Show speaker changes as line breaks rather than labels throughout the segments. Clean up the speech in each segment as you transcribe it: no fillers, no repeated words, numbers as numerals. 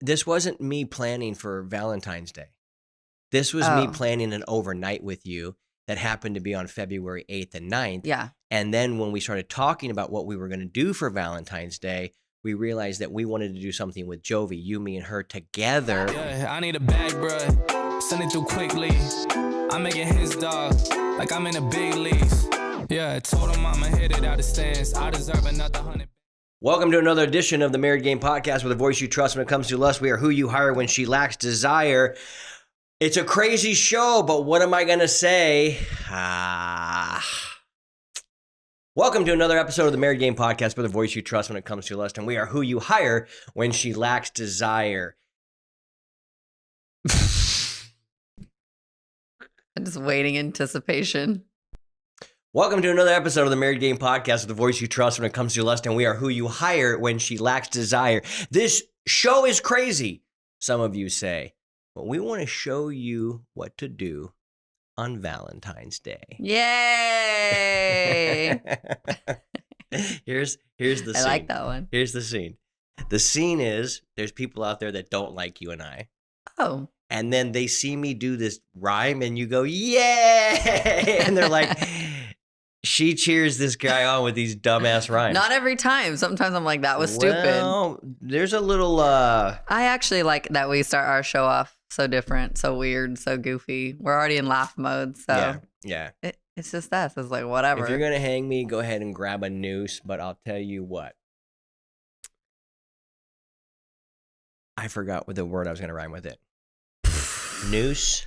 this wasn't me planning for Valentine's Day. This was me planning an overnight with you that happened to be on February 8th and 9th.
Yeah.
And then when we started talking about what we were going to do for Valentine's Day, we realized that we wanted to do something with Jovi, you, me, and her together.
Yeah, I need a bag, bruh. Send it through quickly. I'm making his dog like I'm in the big leagues. Yeah, I told him I'ma hit it out of stands. I deserve another 100.
Welcome to another edition of the Married Game Podcast with a voice you trust when it comes to lust. We are who you hire when she lacks desire. It's a crazy show, but what am I going to say? Welcome to another episode of the Married Game Podcast with a voice you trust when it comes to lust. And we are who you hire when she lacks desire.
I'm just waiting in anticipation.
Welcome to another episode of the Married Game Podcast with the voice you trust when it comes to lust, and we are who you hire when she lacks desire. This show is crazy, some of you say, but we want to show you what to do on Valentine's Day.
Yay!
Here's the scene.
I like that one.
Here's the scene. The scene is there's people out there that don't like you and I.
Oh.
And then they see me do this rhyme and you go, yay! And they're like, she cheers this guy on with these dumbass rhymes.
Not every time. Sometimes I'm like, that was stupid.
Well, there's a little...
I actually like that we start our show off so different, so weird, so goofy. We're already in laugh mode, so...
Yeah.
It's just us. It's like, whatever.
If you're going to hang me, go ahead and grab a noose, but I'll tell you what. I forgot what the word I was going to rhyme with it. Noose,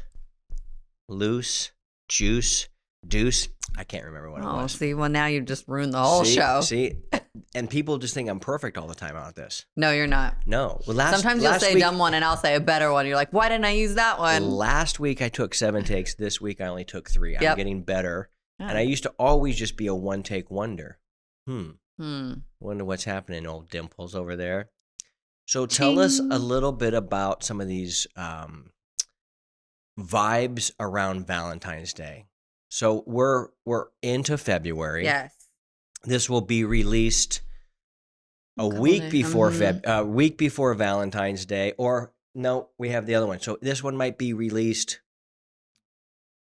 loose, juice, deuce. I can't remember what it was.
See, well, now you've just ruined the whole show.
See, and people just think I'm perfect all the time about this.
No, you're not.
No. Well,
sometimes you'll say a dumb one and I'll say a better one. You're like, why didn't I use that one?
Last week I took 7 takes. This week I only took 3. I'm getting better.
Yeah.
And I used to always just be a one-take wonder. Wonder what's happening, old Dimples over there. So tell us a little bit about some of these vibes around Valentine's Day. So we're into February.
Yes.
This will be released a week before Valentine's Day, or no, we have the other one. So this one might be released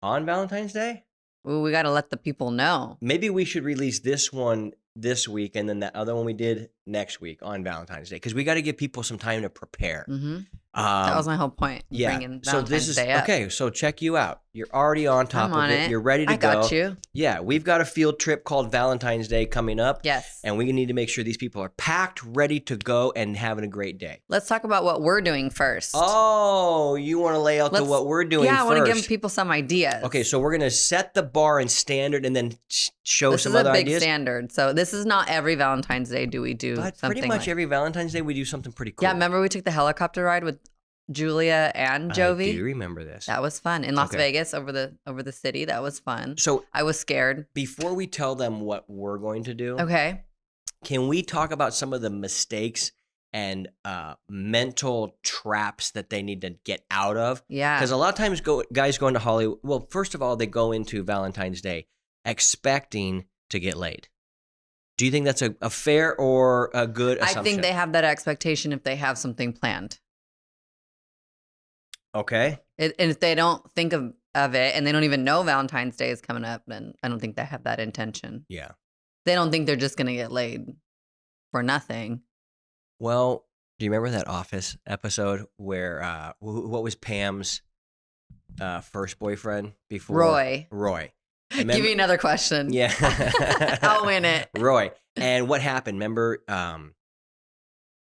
on Valentine's Day.
Well, we got to let the people know.
Maybe we should release this one this week and then that other one we did next week on Valentine's Day, because we got to give people some time to prepare.
Mm-hmm. That was my whole point.
Yeah.
Bringing
So
Valentine's
this is
Day up.
okay. So check you out. You're already on top of it. You're ready to go.
I got you.
Yeah, we've got a field trip called Valentine's Day coming up.
Yes.
And we need to make sure these people are packed, ready to go, and having a great day.
Let's talk about what we're doing first.
Oh, you want to lay out what we're doing first?
Yeah, I want to give people some ideas.
Okay, so we're going to set the bar and standard and then show some other ideas.
This is a big standard. So this is not every Valentine's Day do we do
but
something
pretty much
like...
every Valentine's Day we do something pretty cool.
Yeah, remember we took the helicopter ride with Julia and Jovi?
I do remember this.
That was fun. In Las Vegas over the city. That was fun.
So
I was scared.
Before we tell them what we're going to do,
okay,
can we talk about some of the mistakes and mental traps that they need to get out of?
Yeah.
Because a lot of times guys go into Hollywood. Well, first of all, they go into Valentine's Day expecting to get laid. Do you think that's a fair or a good assumption?
I think they have that expectation if they have something planned.
Okay.
And if they don't think of it and they don't even know Valentine's Day is coming up, then I don't think they have that intention.
Yeah.
They don't think they're just going to get laid for nothing.
Well, do you remember that Office episode where, what was Pam's first boyfriend before? Roy.
Give me another question.
Yeah.
I'll win it.
Roy. And what happened? Remember,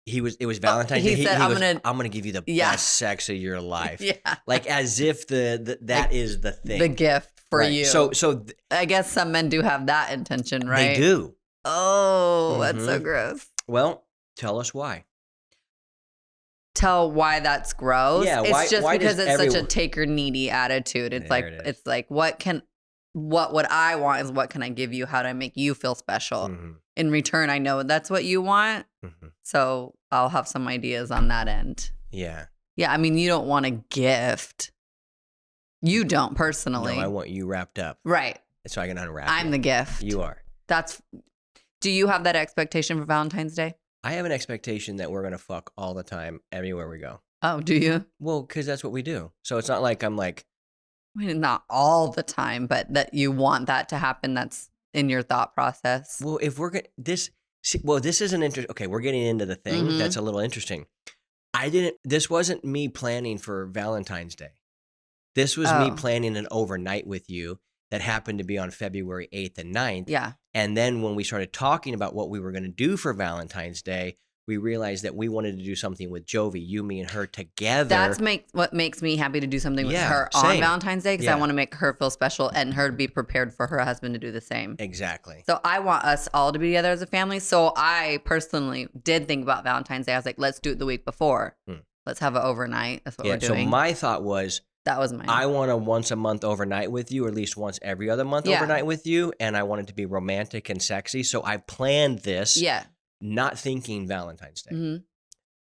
it was Valentine's Day.
He said,
I'm gonna give you the best sex of your life.
Yeah.
Like as if that is the thing.
The gift for you.
So
I guess some men do have that intention, right?
They do.
Oh, that's so gross.
Well, tell us why.
Tell why that's gross.
Yeah,
it's just because it's such a taker needy attitude. It's it's like what would I want is what can I give you? How do I make you feel special?
Mm-hmm.
In return, I know that's what you want.
Mm-hmm.
So I'll have some ideas on that end.
Yeah.
Yeah. I mean, you don't want a gift. You don't personally.
No, I want you wrapped up.
Right.
So I can unwrap
I'm the gift.
You are.
Do you have that expectation for Valentine's Day?
I have an expectation that we're going to fuck all the time, everywhere we go.
Oh, do you?
Well, because that's what we do. So it's not like I'm like,
I mean, not all the time, but that you want that to happen. That's in your thought process.
well, if we're going to, this is an interesting, okay, we're getting into the thing
Mhm.
that's a little interesting. This wasn't me planning for Valentine's Day. This was me
Oh.
planning an overnight with you that happened to be on February 8th and 9th.
Yeah.
And then when we started talking about what we were going to do for Valentine's Day, we realized that we wanted to do something with Jovi, you, me, and her together.
That's what makes me happy to do something with
Yeah,
her on
same.
Valentine's Day because
Yeah.
I want to make her feel special and her to be prepared for her husband to do the same.
Exactly.
So I want us all to be together as a family. So I personally did think about Valentine's Day. I was like, let's do it the week before. Let's have it overnight. That's what we're doing.
So my thought was,
that was mine.
I want a once a month overnight with you, or at least once every other month overnight with you. And I want it to be romantic and sexy. So I planned this, not thinking Valentine's Day.
Mm-hmm.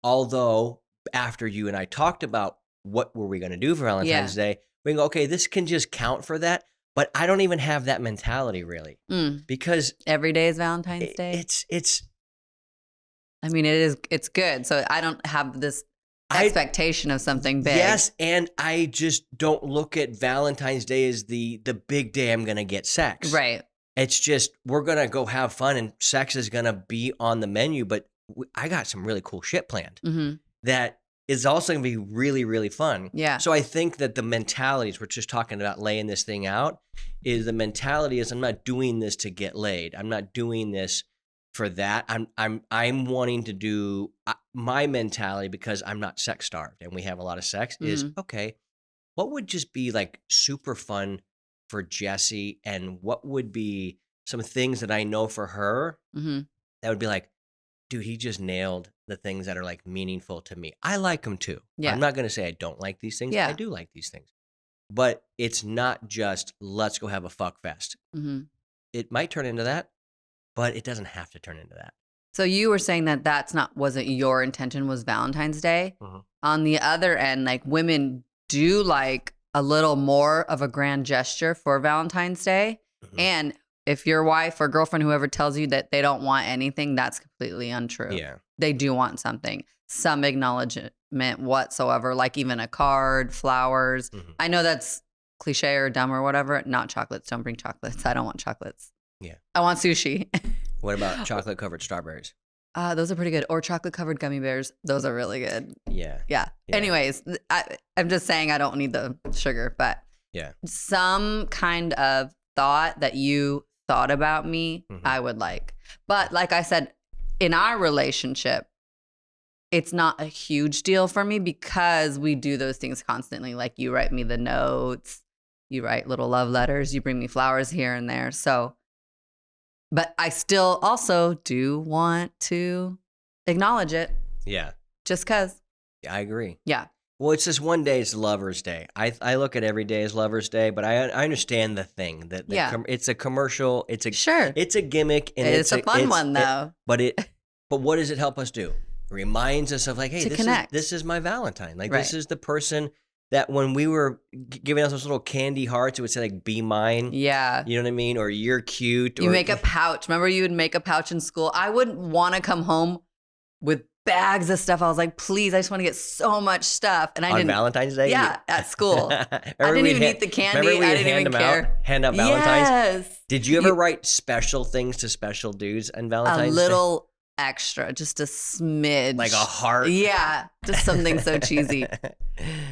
Although after you and I talked about what were we going to do for Valentine's Day, we can go, okay, this can just count for that. But I don't even have that mentality really, because
every day is Valentine's Day.
It's.
I mean, it's good. So I don't have this expectation of something big.
Yes, and I just don't look at Valentine's Day as the big day I'm going to get sex.
Right.
It's just we're going to go have fun and sex is going to be on the menu, but I got some really cool shit planned that is also going to be really, really fun.
Yeah.
So I think that the mentalities, we're just talking about laying this thing out, is the mentality is I'm not doing this to get laid. I'm not doing this for that. I'm wanting to do my mentality, because I'm not sex starved and we have a lot of sex, is okay, what would just be like super fun for Jessie, and what would be some things that I know for her that would be like, dude, he just nailed the things that are like meaningful to me. I like them too.
Yeah.
I'm not going to say I don't like these things.
Yeah.
I do like these things. But it's not just let's go have a fuck fest. It might turn into that, but it doesn't have to turn into that.
So you were saying that wasn't your intention, was Valentine's Day. On the other end, like, women do like a little more of a grand gesture for Valentine's Day. And if your wife or girlfriend, whoever tells you that they don't want anything, that's completely untrue.
Yeah.
They do want something, some acknowledgement whatsoever, like even a card, flowers. I know that's cliche or dumb or whatever. Not chocolates. Don't bring chocolates. I don't want chocolates.
Yeah.
I want sushi.
What about chocolate covered strawberries?
Those are pretty good. Or chocolate covered gummy bears. Those are really good.
Yeah.
Anyways, I'm just saying I don't need the sugar, but some kind of thought that you thought about me, I would like. But like I said, in our relationship, it's not a huge deal for me because we do those things constantly. Like, you write me the notes, you write little love letters, you bring me flowers here and there. So, but I still also do want to acknowledge it. Yeah. Just because.
Yeah, I agree.
Yeah.
Well, it's just one day is Lover's Day. I look at every day as Lover's Day, but I understand the thing that it's a commercial. It's a gimmick, and
it's a fun one though.
But what does it help us do? It reminds us of like, hey, this is my Valentine. Like, this is the person that when we were giving us those little candy hearts, it would say like, be mine.
Yeah.
You know what I mean? Or you're cute.
You make a pouch. Remember you would make a pouch in school? I wouldn't want to come home with bags of stuff. I was like, please, I just want to get so much stuff. And I didn't.
On Valentine's Day?
Yeah, at school. I didn't even eat the candy. I didn't even care.
Hand out Valentine's?
Yes.
Did you ever write special things to special dudes on Valentine's Day?
A little extra, just a smidge.
Like a heart?
Yeah, just something so cheesy.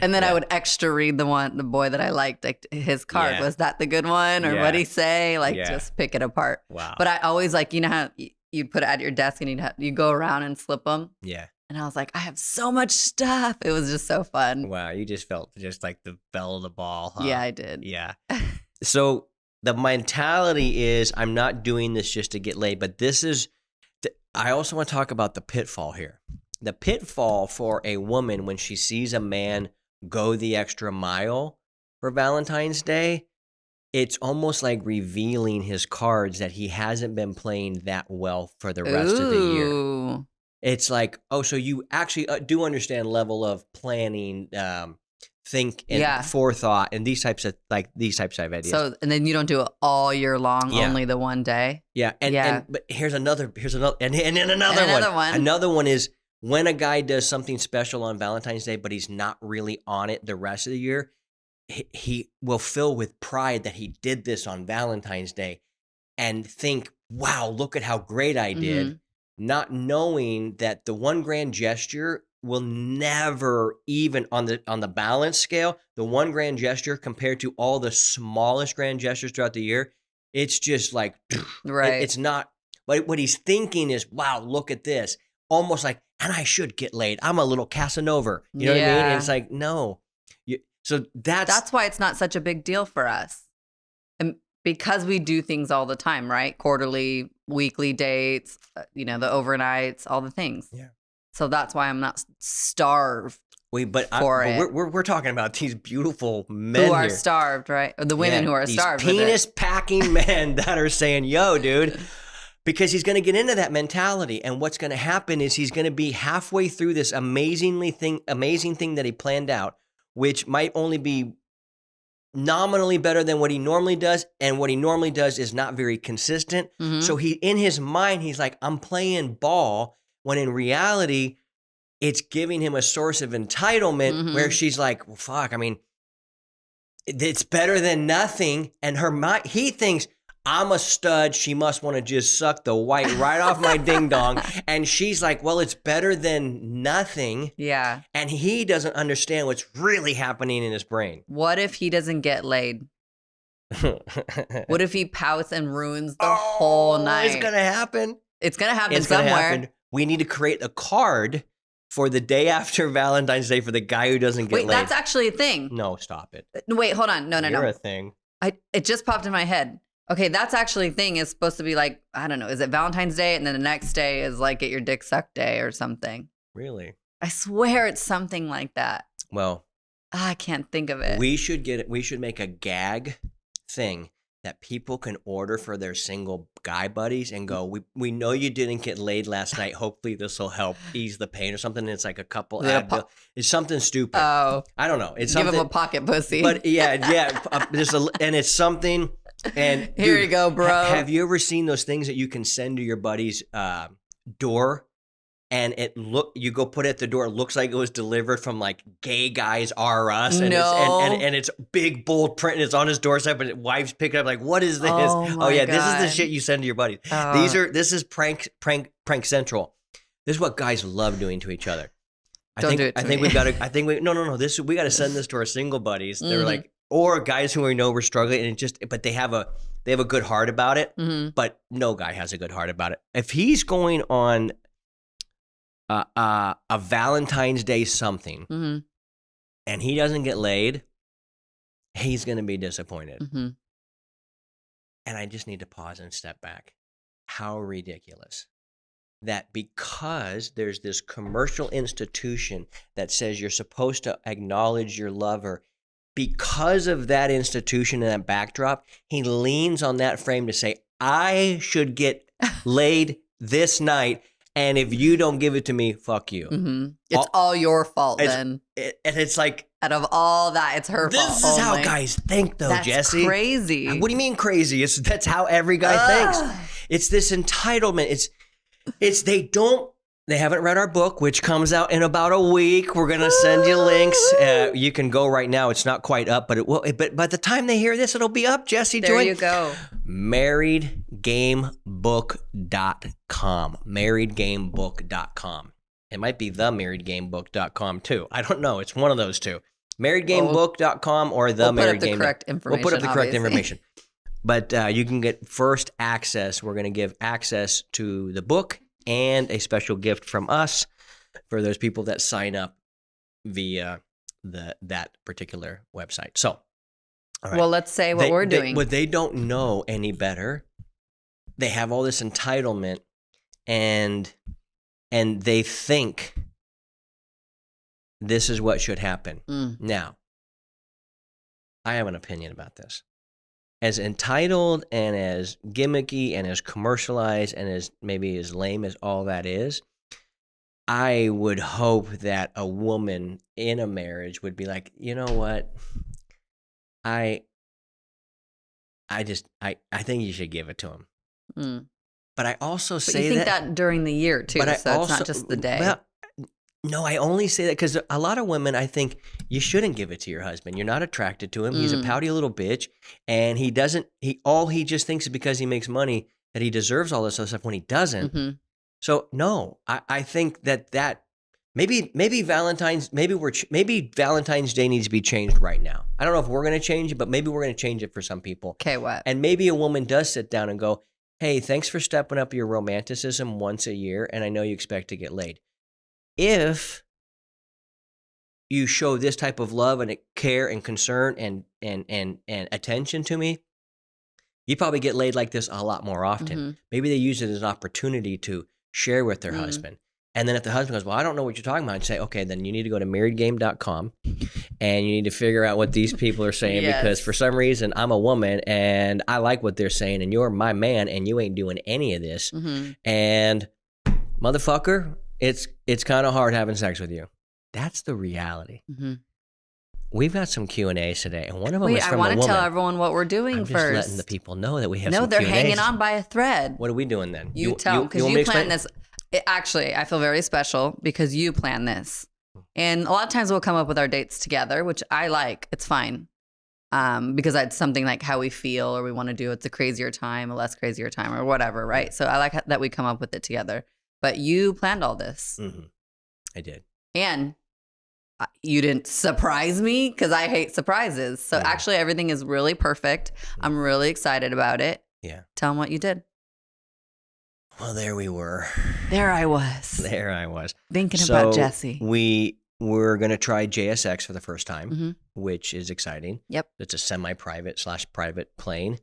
And then I would extra read the boy that I liked, like his card. Yeah. Was that the good one? Or what'd he say? Like, just pick it apart.
Wow.
But I always, like, you know how you'd put it at your desk and you'd go around and flip them?
Yeah.
And I was like, I have so much stuff. It was just so fun.
Wow, you just felt just like the belle of the ball, huh?
Yeah, I did.
Yeah. So the mentality is, I'm not doing this just to get laid, but this is, I also want to talk about the pitfall here. The pitfall for a woman when she sees a man go the extra mile for Valentine's Day, it's almost like revealing his cards that he hasn't been playing that well for the rest of the year. It's like, oh, so you actually do understand level of planning, think and forethought and these types of ideas.
So, and then you don't do it all year long, only the one day.
Yeah. But here's another one. Another one is when a guy does something special on Valentine's Day, but he's not really on it the rest of the year, he will fill with pride that he did this on Valentine's Day and think, wow, look at how great I did, not knowing that the one grand gesture will never, even on the balance scale, the one grand gesture compared to all the smallest grand gestures throughout the year, it's just like,
right.
It's not, but what he's thinking is, wow, look at this. Almost like, and I should get laid. I'm a little Casanova. You know what I mean? And it's like, no. So that's
why it's not such a big deal for us. And because we do things all the time, right? Quarterly, weekly dates, the overnights, all the things. Yeah. So that's why I'm not starved. We're talking about these beautiful men who are starved, right? The women who are starved.
Penis packing men that are saying, "Yo, dude," because he's going to get into that mentality, and what's going to happen is he's going to be halfway through this amazing thing that he planned out, which might only be nominally better than what he normally does, and what he normally does is not very consistent. Mm-hmm. So in his mind, he's like, "I'm playing ball." When in reality, it's giving him a source of entitlement where she's like, well, fuck, I mean, it's better than nothing. And her mind, he thinks, I'm a stud. She must want to just suck the white right off my ding dong. And she's like, well, it's better than nothing.
Yeah.
And he doesn't understand what's really happening in his brain.
What if he doesn't get laid? What if he pouts and ruins the whole night?
It's going to happen.
It's going to happen somewhere.
We need to create a card for the day after Valentine's Day for the guy who doesn't get laid.
Wait, that's actually a thing.
No, stop it.
Wait, hold on. No.
You're a thing.
It just popped in my head. Okay, that's actually a thing. It's supposed to be like, I don't know, is it Valentine's Day? And then the next day is like get your dick sucked day or something.
Really?
I swear it's something like that.
Well,
I can't think of it.
We should make a gag thing that people can order for their single guy buddies and go, we know you didn't get laid last night. Hopefully this will help ease the pain or something. And it's like a couple Advil. It's something stupid. Oh. I don't know. It's something.
Give him a pocket pussy.
But yeah. And it's something. And
here you go, bro.
Have you ever seen those things that you can send to your buddy's door? And you go put it at the door. It looks like it was delivered from like Gay Guys R Us, and it's big bold print. And it's on his doorstep, and his wife's picking up like, "What is this? Oh yeah, God. This is the shit you send to your buddies. This is prank central. This is what guys love doing to each other. We got to. We got to send this to our single buddies. They're like, or guys who we know we're struggling, but they have a good heart about it. Mm-hmm. But no guy has a good heart about it. If he's going on a Valentine's Day something, and he doesn't get laid, he's going to be disappointed. Mm-hmm. And I just need to pause and step back. How ridiculous that because there's this commercial institution that says you're supposed to acknowledge your lover, because of that institution and that backdrop, he leans on that frame to say, I should get laid this night. And if you don't give it to me, fuck you.
Mm-hmm. It's all your fault then.
And it's like,
out of all that, it's her fault.
This is how guys think, though, Jesse.
That's crazy.
What do you mean crazy? That's how every guy thinks. It's this entitlement. They haven't read our book, which comes out in about a week. We're going to send you links. You can go right now. It's not quite up, but it will. But by the time they hear this, it'll be up, Jesse.
There you go.
marriedgamebook.com. marriedgamebook.com. It might be themarriedgamebook.com too. I don't know. It's one of those two. marriedgamebook.com or the married game. We'll put up the correct information. But you can get first access. We're going to give access to the book and a special gift from us for those people that sign up via that particular website. So, all right.
Well, let's say what we're doing.
But they don't know any better. They have all this entitlement, and they think this is what should happen. Now, I have an opinion about this. As entitled and as gimmicky and as commercialized and as maybe as lame as all that is, I would hope that a woman in a marriage would be like, you know what? I think you should give it to him.
Mm.
But I also
But
say
you think that during the year too,
but
so it's not just the day.
Well, no, I only say that because a lot of women, I think you shouldn't give it to your husband. You're not attracted to him. He's a pouty little bitch, and he just thinks is because he makes money that he deserves all this other stuff when he doesn't.
Mm-hmm.
So no, I think that maybe Valentine's Day needs to be changed right now. I don't know if we're going to change it, but maybe we're going to change it for some people.
Okay, what?
And maybe a woman does sit down and go, hey, thanks for stepping up your romanticism once a year, and I know you expect to get laid. If you show this type of love and care and concern and attention to me, you probably get laid like this a lot more often.
Mm-hmm.
Maybe they use it as an opportunity to share with their husband. And then if the husband goes, well, I don't know what you're talking about, and say, okay, then you need to go to marriedgame.com and you need to figure out what these people are saying because for some reason I'm a woman and I like what they're saying and you're my man and you ain't doing any of this.
Mm-hmm.
And motherfucker, it's kind of hard having sex with you. That's the reality.
Mm-hmm.
We've got some Q&As today, and one of them is from a woman.
I want to tell everyone what we're doing first.
I'm just letting the people know that we have some
No, they're
Q&As.
hanging on by a thread.
What are we doing then?
You tell, because you planned this. Actually, I feel very special because you planned this. And a lot of times we'll come up with our dates together, which I like. It's fine. Because it's something like how we feel or we want to do. It's a crazier time, a less crazier time or whatever, right? So I like that we come up with it together. But you planned all this.
Mm-hmm. I did.
And you didn't surprise me because I hate surprises. So actually everything is really perfect. I'm really excited about it.
Yeah.
Tell them what you did.
Well, there we were.
There I was. Thinking about Jesse.
We were going to try JSX for the first time, which is exciting.
Yep.
It's a semi-private/private plane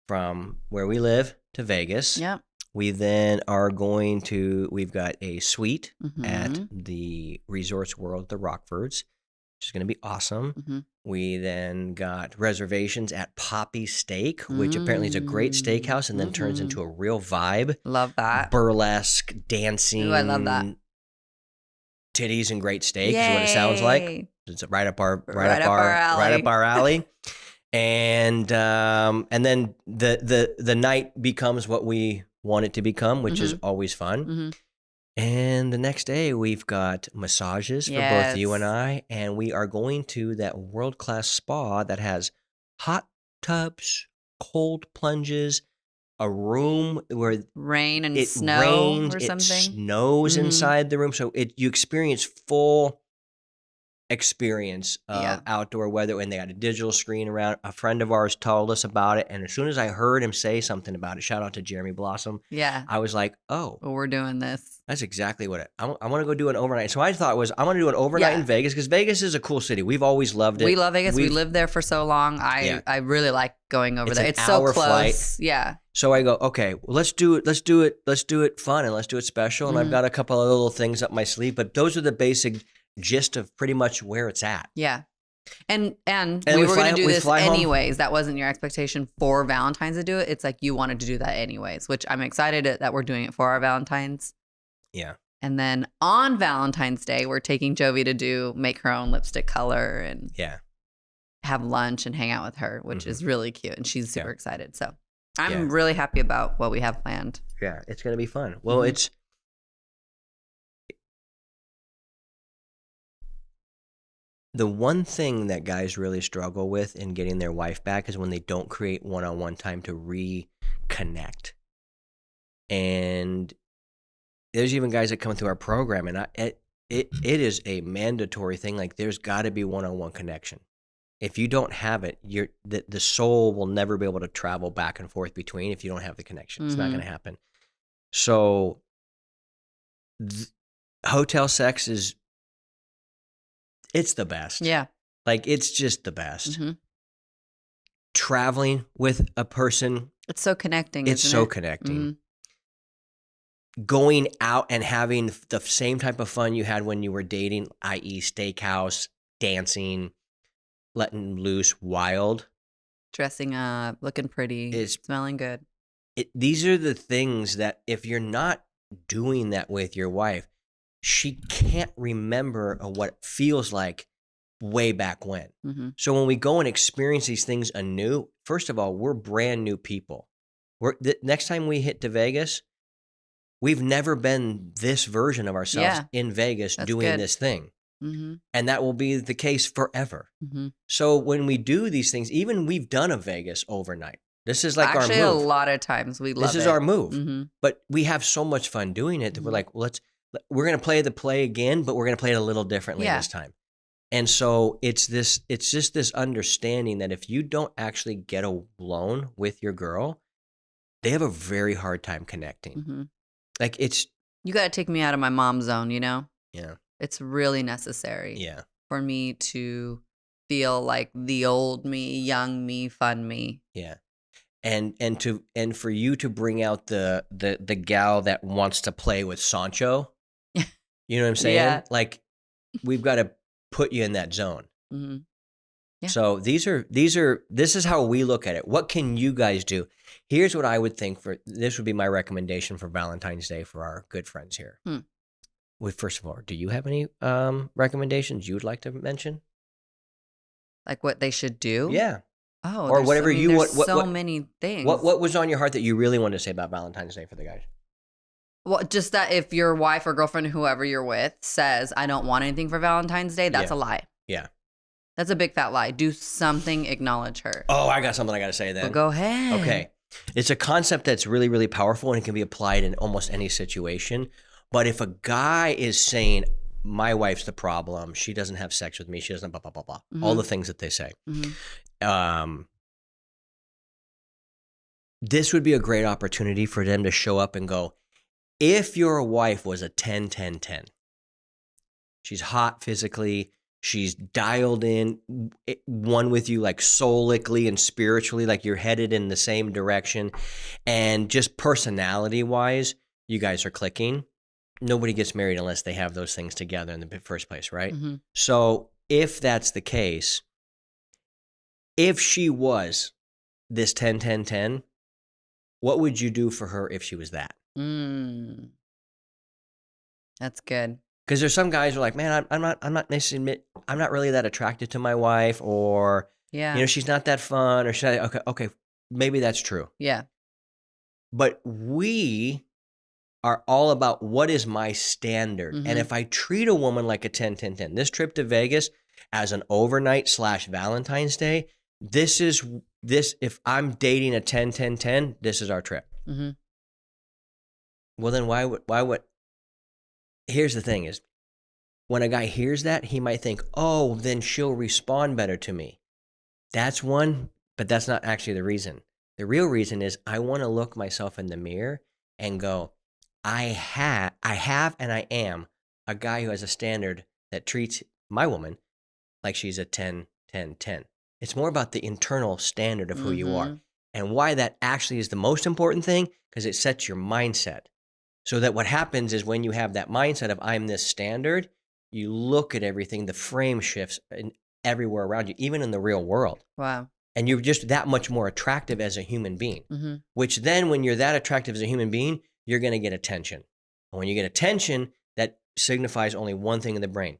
from where we live to Vegas.
Yep.
We then are we've got a suite at the Resorts World, the Rockfords, which is going to be awesome. Mm-hmm. We then got reservations at Poppy Steak, which apparently is a great steakhouse and then turns into a real vibe.
Love that.
Burlesque, dancing.
Ooh, I love that.
Titties and great steak is what it sounds like. It's right up our alley. And then the night becomes what we want it to become, which is always fun. Mm-hmm. And the next day we've got massages for both you and I, and we are going to that world-class spa that has hot tubs, cold plunges, a room where
rain and snow or something.
It snows inside the room, so you experience full experience of outdoor weather, and they got a digital screen around. A friend of ours told us about it, and as soon as I heard him say something about it, shout out to Jeremy Blossom.
Yeah,
I was like, oh,
well, we're doing this.
That's exactly what I want to go do an overnight. So I thought I want to do an overnight in Vegas because Vegas is a cool city. We've always loved it.
We love Vegas. We lived there for so long. I really like going over there. It's so close.
Flight.
Yeah.
So I go, okay, well, let's do it fun and let's do it special. And I've got a couple of little things up my sleeve, but those are the basic gist of pretty much where it's at.
Yeah. And we were going to do this anyways. That wasn't your expectation for Valentine's to do it. It's like you wanted to do that anyways, which I'm excited that we're doing it for our Valentine's.
Yeah.
And then on Valentine's Day, we're taking Jovi to make her own lipstick color and have lunch and hang out with her, which is really cute. And she's super excited. So I'm really happy about what we have planned.
Yeah, it's going to be fun. Well, it's the one thing that guys really struggle with in getting their wife back is when they don't create one-on-one time to reconnect. And there's even guys that come through our program, and it is a mandatory thing. Like, there's got to be one-on-one connection. If you don't have it, the soul will never be able to travel back and forth between if you don't have the connection. It's not going to happen. So hotel sex it's the best. Yeah. Like, it's just the best. Mm-hmm. Traveling with a person.
It's so connecting.
It's so connecting. Mm-hmm. Going out and having the same type of fun you had when you were dating, i.e. steakhouse, dancing, letting loose, wild.
Dressing up, looking pretty, smelling good.
These are the things that if you're not doing that with your wife, she can't remember what it feels like way back when.
Mm-hmm.
So when we go and experience these things anew, first of all, we're brand new people. Next time we hit to Vegas, we've never been this version of ourselves in Vegas doing this thing.
Mm-hmm.
And that will be the case forever.
Mm-hmm.
So when we do these things, even we've done a Vegas overnight. This is like
actually
our move.
A lot of times we love it.
This is our move.
Mm-hmm.
But we have so much fun doing it that we're like, we're going to play the play again, but we're going to play it a little differently this time. And so it's just this understanding that if you don't actually get alone with your girl, they have a very hard time connecting.
Mm-hmm.
Like
you got to take me out of my mom zone, you know?
Yeah.
It's really necessary for me to feel like the old me, young me, fun me.
Yeah. And for you to bring out the gal that wants to play with Sancho, you know what I'm saying?
Yeah.
Like we've got to put you in that zone.
Mm-hmm. Yeah.
So this is how we look at it. What can you guys do? Here's what I would think this would be my recommendation for Valentine's Day for our good friends here. Well, first of all, do you have any recommendations you'd like to mention?
Like what they should do?
Yeah.
Oh,
or whatever you want.
So many things.
What was on your heart that you really wanted to say about Valentine's Day for the guys?
Well, just that if your wife or girlfriend, whoever you're with, says, I don't want anything for Valentine's Day, that's a lie.
Yeah.
That's a big fat lie. Do something, acknowledge her.
Oh, I got something I got to say then.
Well, go ahead.
Okay. It's a concept that's really, really powerful and it can be applied in almost any situation. But if a guy is saying, my wife's the problem, she doesn't have sex with me, she doesn't blah, blah, blah, blah, all the things that they say. Mm-hmm. This would be a great opportunity for them to show up and go, if your wife was a 10-10-10, she's hot physically, she's dialed in, one with you like soulically and spiritually, like you're headed in the same direction, and just personality-wise, you guys are clicking. Nobody gets married unless they have those things together in the first place, right? Mm-hmm. So if that's the case, if she was this 10-10-10, what would you do for her if she was that?
That's good.
Because there's some guys who are like, man, I'm not necessarily, I'm not really that attracted to my wife, or she's not that fun, or she's not, okay, maybe that's true.
Yeah.
But we are all about what is my standard, and if I treat a woman like a 10-10-10, this trip to Vegas as an overnight / Valentine's Day, if I'm dating a 10-10-10, this is our trip. Mm-hmm. Well, then why would? Here's the thing: is when a guy hears that, he might think, "Oh, then she'll respond better to me." That's one, but that's not actually the reason. The real reason is I want to look myself in the mirror and go, I have, and I am a guy who has a standard that treats my woman like she's a 10-10-10. It's more about the internal standard of who you are. And why that actually is the most important thing, because it sets your mindset. So that what happens is when you have that mindset of I'm this standard, you look at everything, the frame shifts everywhere around you, even in the real world.
Wow.
And you're just that much more attractive as a human being, which then when you're that attractive as a human being, you're going to get attention. And when you get attention, that signifies only one thing in the brain.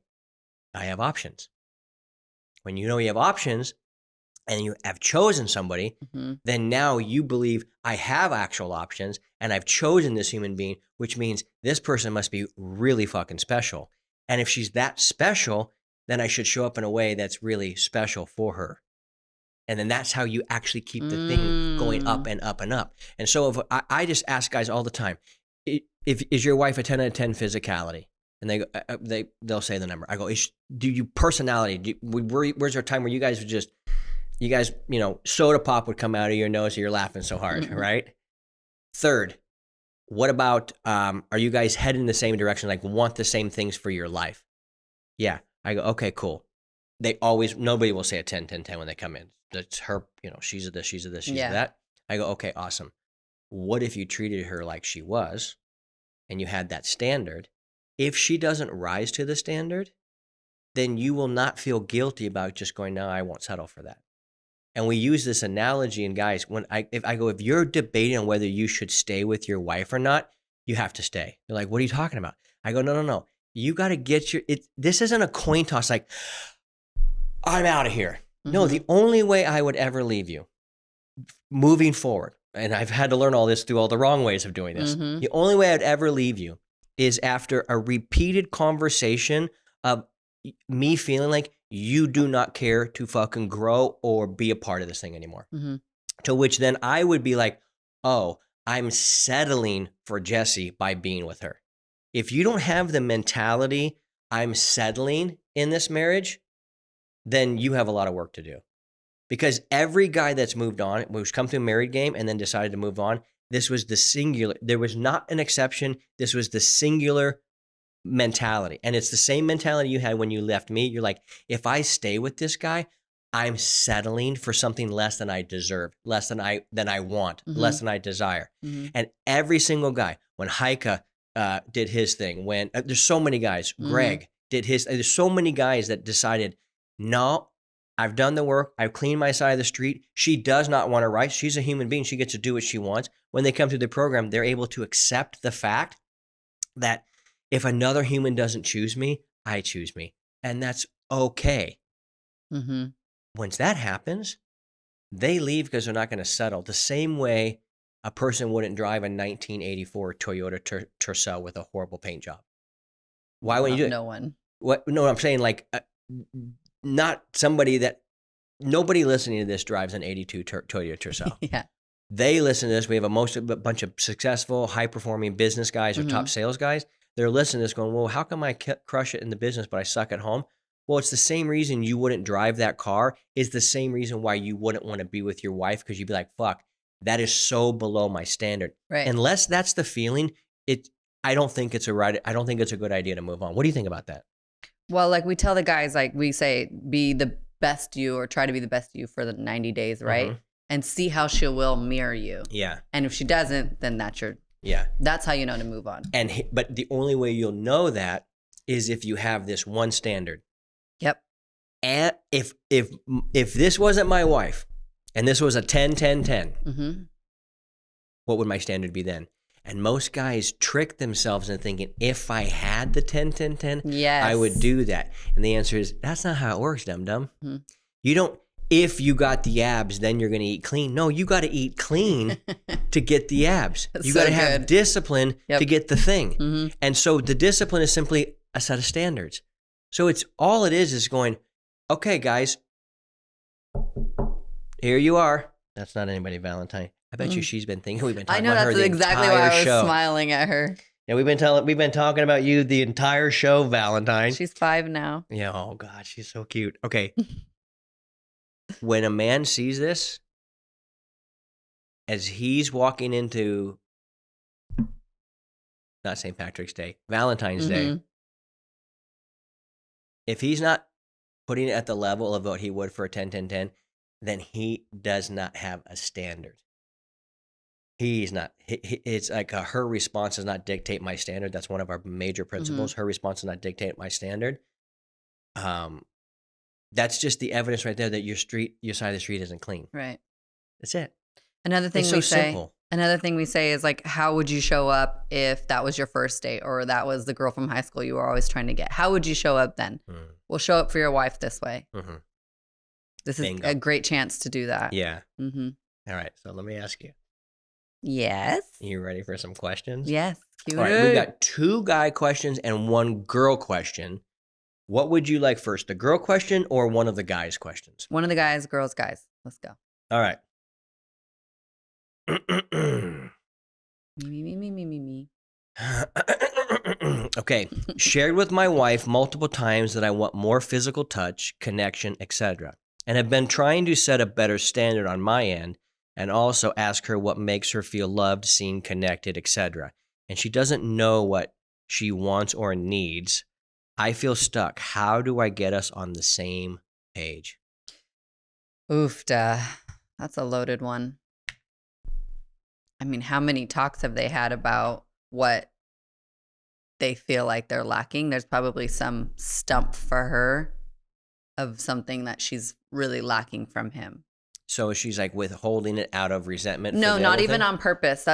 I have options. When you know you have options and you have chosen somebody, then now you believe I have actual options and I've chosen this human being, which means this person must be really fucking special. And if she's that special, then I should show up in a way that's really special for her. And then that's how you actually keep the thing going up and up and up. And so if I just ask guys all the time, is your wife a 10 out of 10 physicality? And they go, they'll say the number. I go, do you personality? Where's there a time where you guys would just, soda pop would come out of your nose and you're laughing so hard, right? Third, what about, are you guys heading in the same direction, like want the same things for your life? Yeah. I go, okay, cool. Nobody will say a 10-10-10 when they come in. That's her, she's a this, she's a this, she's a that. I go, okay, awesome. What if you treated her like she was and you had that standard? If she doesn't rise to the standard, then you will not feel guilty about just going, no, I won't settle for that. And we use this analogy, and guys, if you're debating on whether you should stay with your wife or not, you have to stay. You're like, what are you talking about? I go, no. You got to get this isn't a coin toss like, I'm out of here. Mm-hmm. No, the only way I would ever leave you moving forward, and I've had to learn all this through all the wrong ways of doing this. Mm-hmm. The only way I'd ever leave you is after a repeated conversation of me feeling like you do not care to fucking grow or be a part of this thing anymore. Mm-hmm. To which then I would be like, oh, I'm settling for Jessie by being with her. If you don't have the mentality, I'm settling in this marriage, then you have a lot of work to do. Because every guy that's moved on, who's come to a married game and then decided to move on, this was the singular. There was not an exception. This was the singular mentality. And it's the same mentality you had when you left me. You're like, if I stay with this guy, I'm settling for something less than I deserve, less than I want, mm-hmm. less than I desire. Mm-hmm. And every single guy, when Heike did his thing, when there's so many guys, mm-hmm. Greg did his, there's so many guys that decided, no, I've done the work. I've cleaned my side of the street. She does not want to write. She's a human being. She gets to do what she wants. When they come to the program, they're able to accept the fact that if another human doesn't choose me, I choose me. And that's okay. Mm-hmm. Once that happens, they leave because they're not going to settle. The same way a person wouldn't drive a 1984 Toyota Tercel with a horrible paint job. Why would you do it?
No one.
What? No, I'm saying like not somebody that nobody listening to this drives an 82 Toyota Tercel.
Yeah.
They listen to this. We have a bunch of successful, high-performing business guys or mm-hmm. top sales guys. They're listening to this going, well, how come I crush it in the business, but I suck at home? Well, it's the same reason you wouldn't drive that car is the same reason why you wouldn't want to be with your wife, because you'd be like, fuck, that is so below my standard.
Right.
Unless that's the feeling, I don't think it's a good idea to move on. What do you think about that?
Well, like we tell the guys, like we say, be the best you or try to be the best you for the 90 days, right? Mm-hmm. And see how she will mirror you.
Yeah.
And if she doesn't, then that's how you know to move on.
But the only way you'll know that is if you have this one standard.
Yep.
And if this wasn't my wife and this was a 10-10-10, mm-hmm. what would my standard be then? And most guys trick themselves into thinking, if I had the 10-10-10,
yes.
I would do that. And the answer is, that's not how it works, dum-dum. Mm-hmm. You don't, if you got the abs, then you're going to eat clean. No, you got to eat clean to get the abs. You got to have discipline to get the thing. Mm-hmm. And so the discipline is simply a set of standards. So it's all it is going, okay, guys, here you are. That's not anybody, Valentine. I bet you she's been thinking. We've been talking about her the entire show. I know, that's exactly why I was smiling at her. Yeah, we've been talking about you the entire show, Valentine.
She's 5 now.
Yeah, oh God, she's so cute. Okay. When a man sees this, as he's walking into not St. Patrick's Day, Valentine's mm-hmm. Day, if he's not putting it at the level of what he would for a 10-10-10, then he does not have a standard. He's not. It's like her response does not dictate my standard. That's one of our major principles. Mm-hmm. Her response does not dictate my standard. That's just the evidence right there that your side of the street isn't clean.
Right.
That's it.
Another thing we say is like, how would you show up if that was your first date or that was the girl from high school you were always trying to get? How would you show up then? Mm. Well, show up for your wife this way. Mm-hmm. This is a great chance to do that.
Yeah. Mm-hmm. All right. So let me ask you.
Yes.
You ready for some questions?
Yes.
Cute. All right. We've got 2 guy questions and 1 girl question. What would you like first, the girl question or one of the guys' questions?
One of the guys, girls, guys. Let's go.
All right.
Me.
Okay. Shared with my wife multiple times that I want more physical touch, connection, etc. And have been trying to set a better standard on my end and also ask her what makes her feel loved, seen, connected, etc. And she doesn't know what she wants or needs. I feel stuck. How do I get us on the same page?
Oofda. That's a loaded one. I mean, how many talks have they had about what they feel like they're lacking? There's probably some stump for her of something that she's really lacking from him.
So she's like withholding it out of resentment?
No,
for the
not
other
even
thing?
on purpose.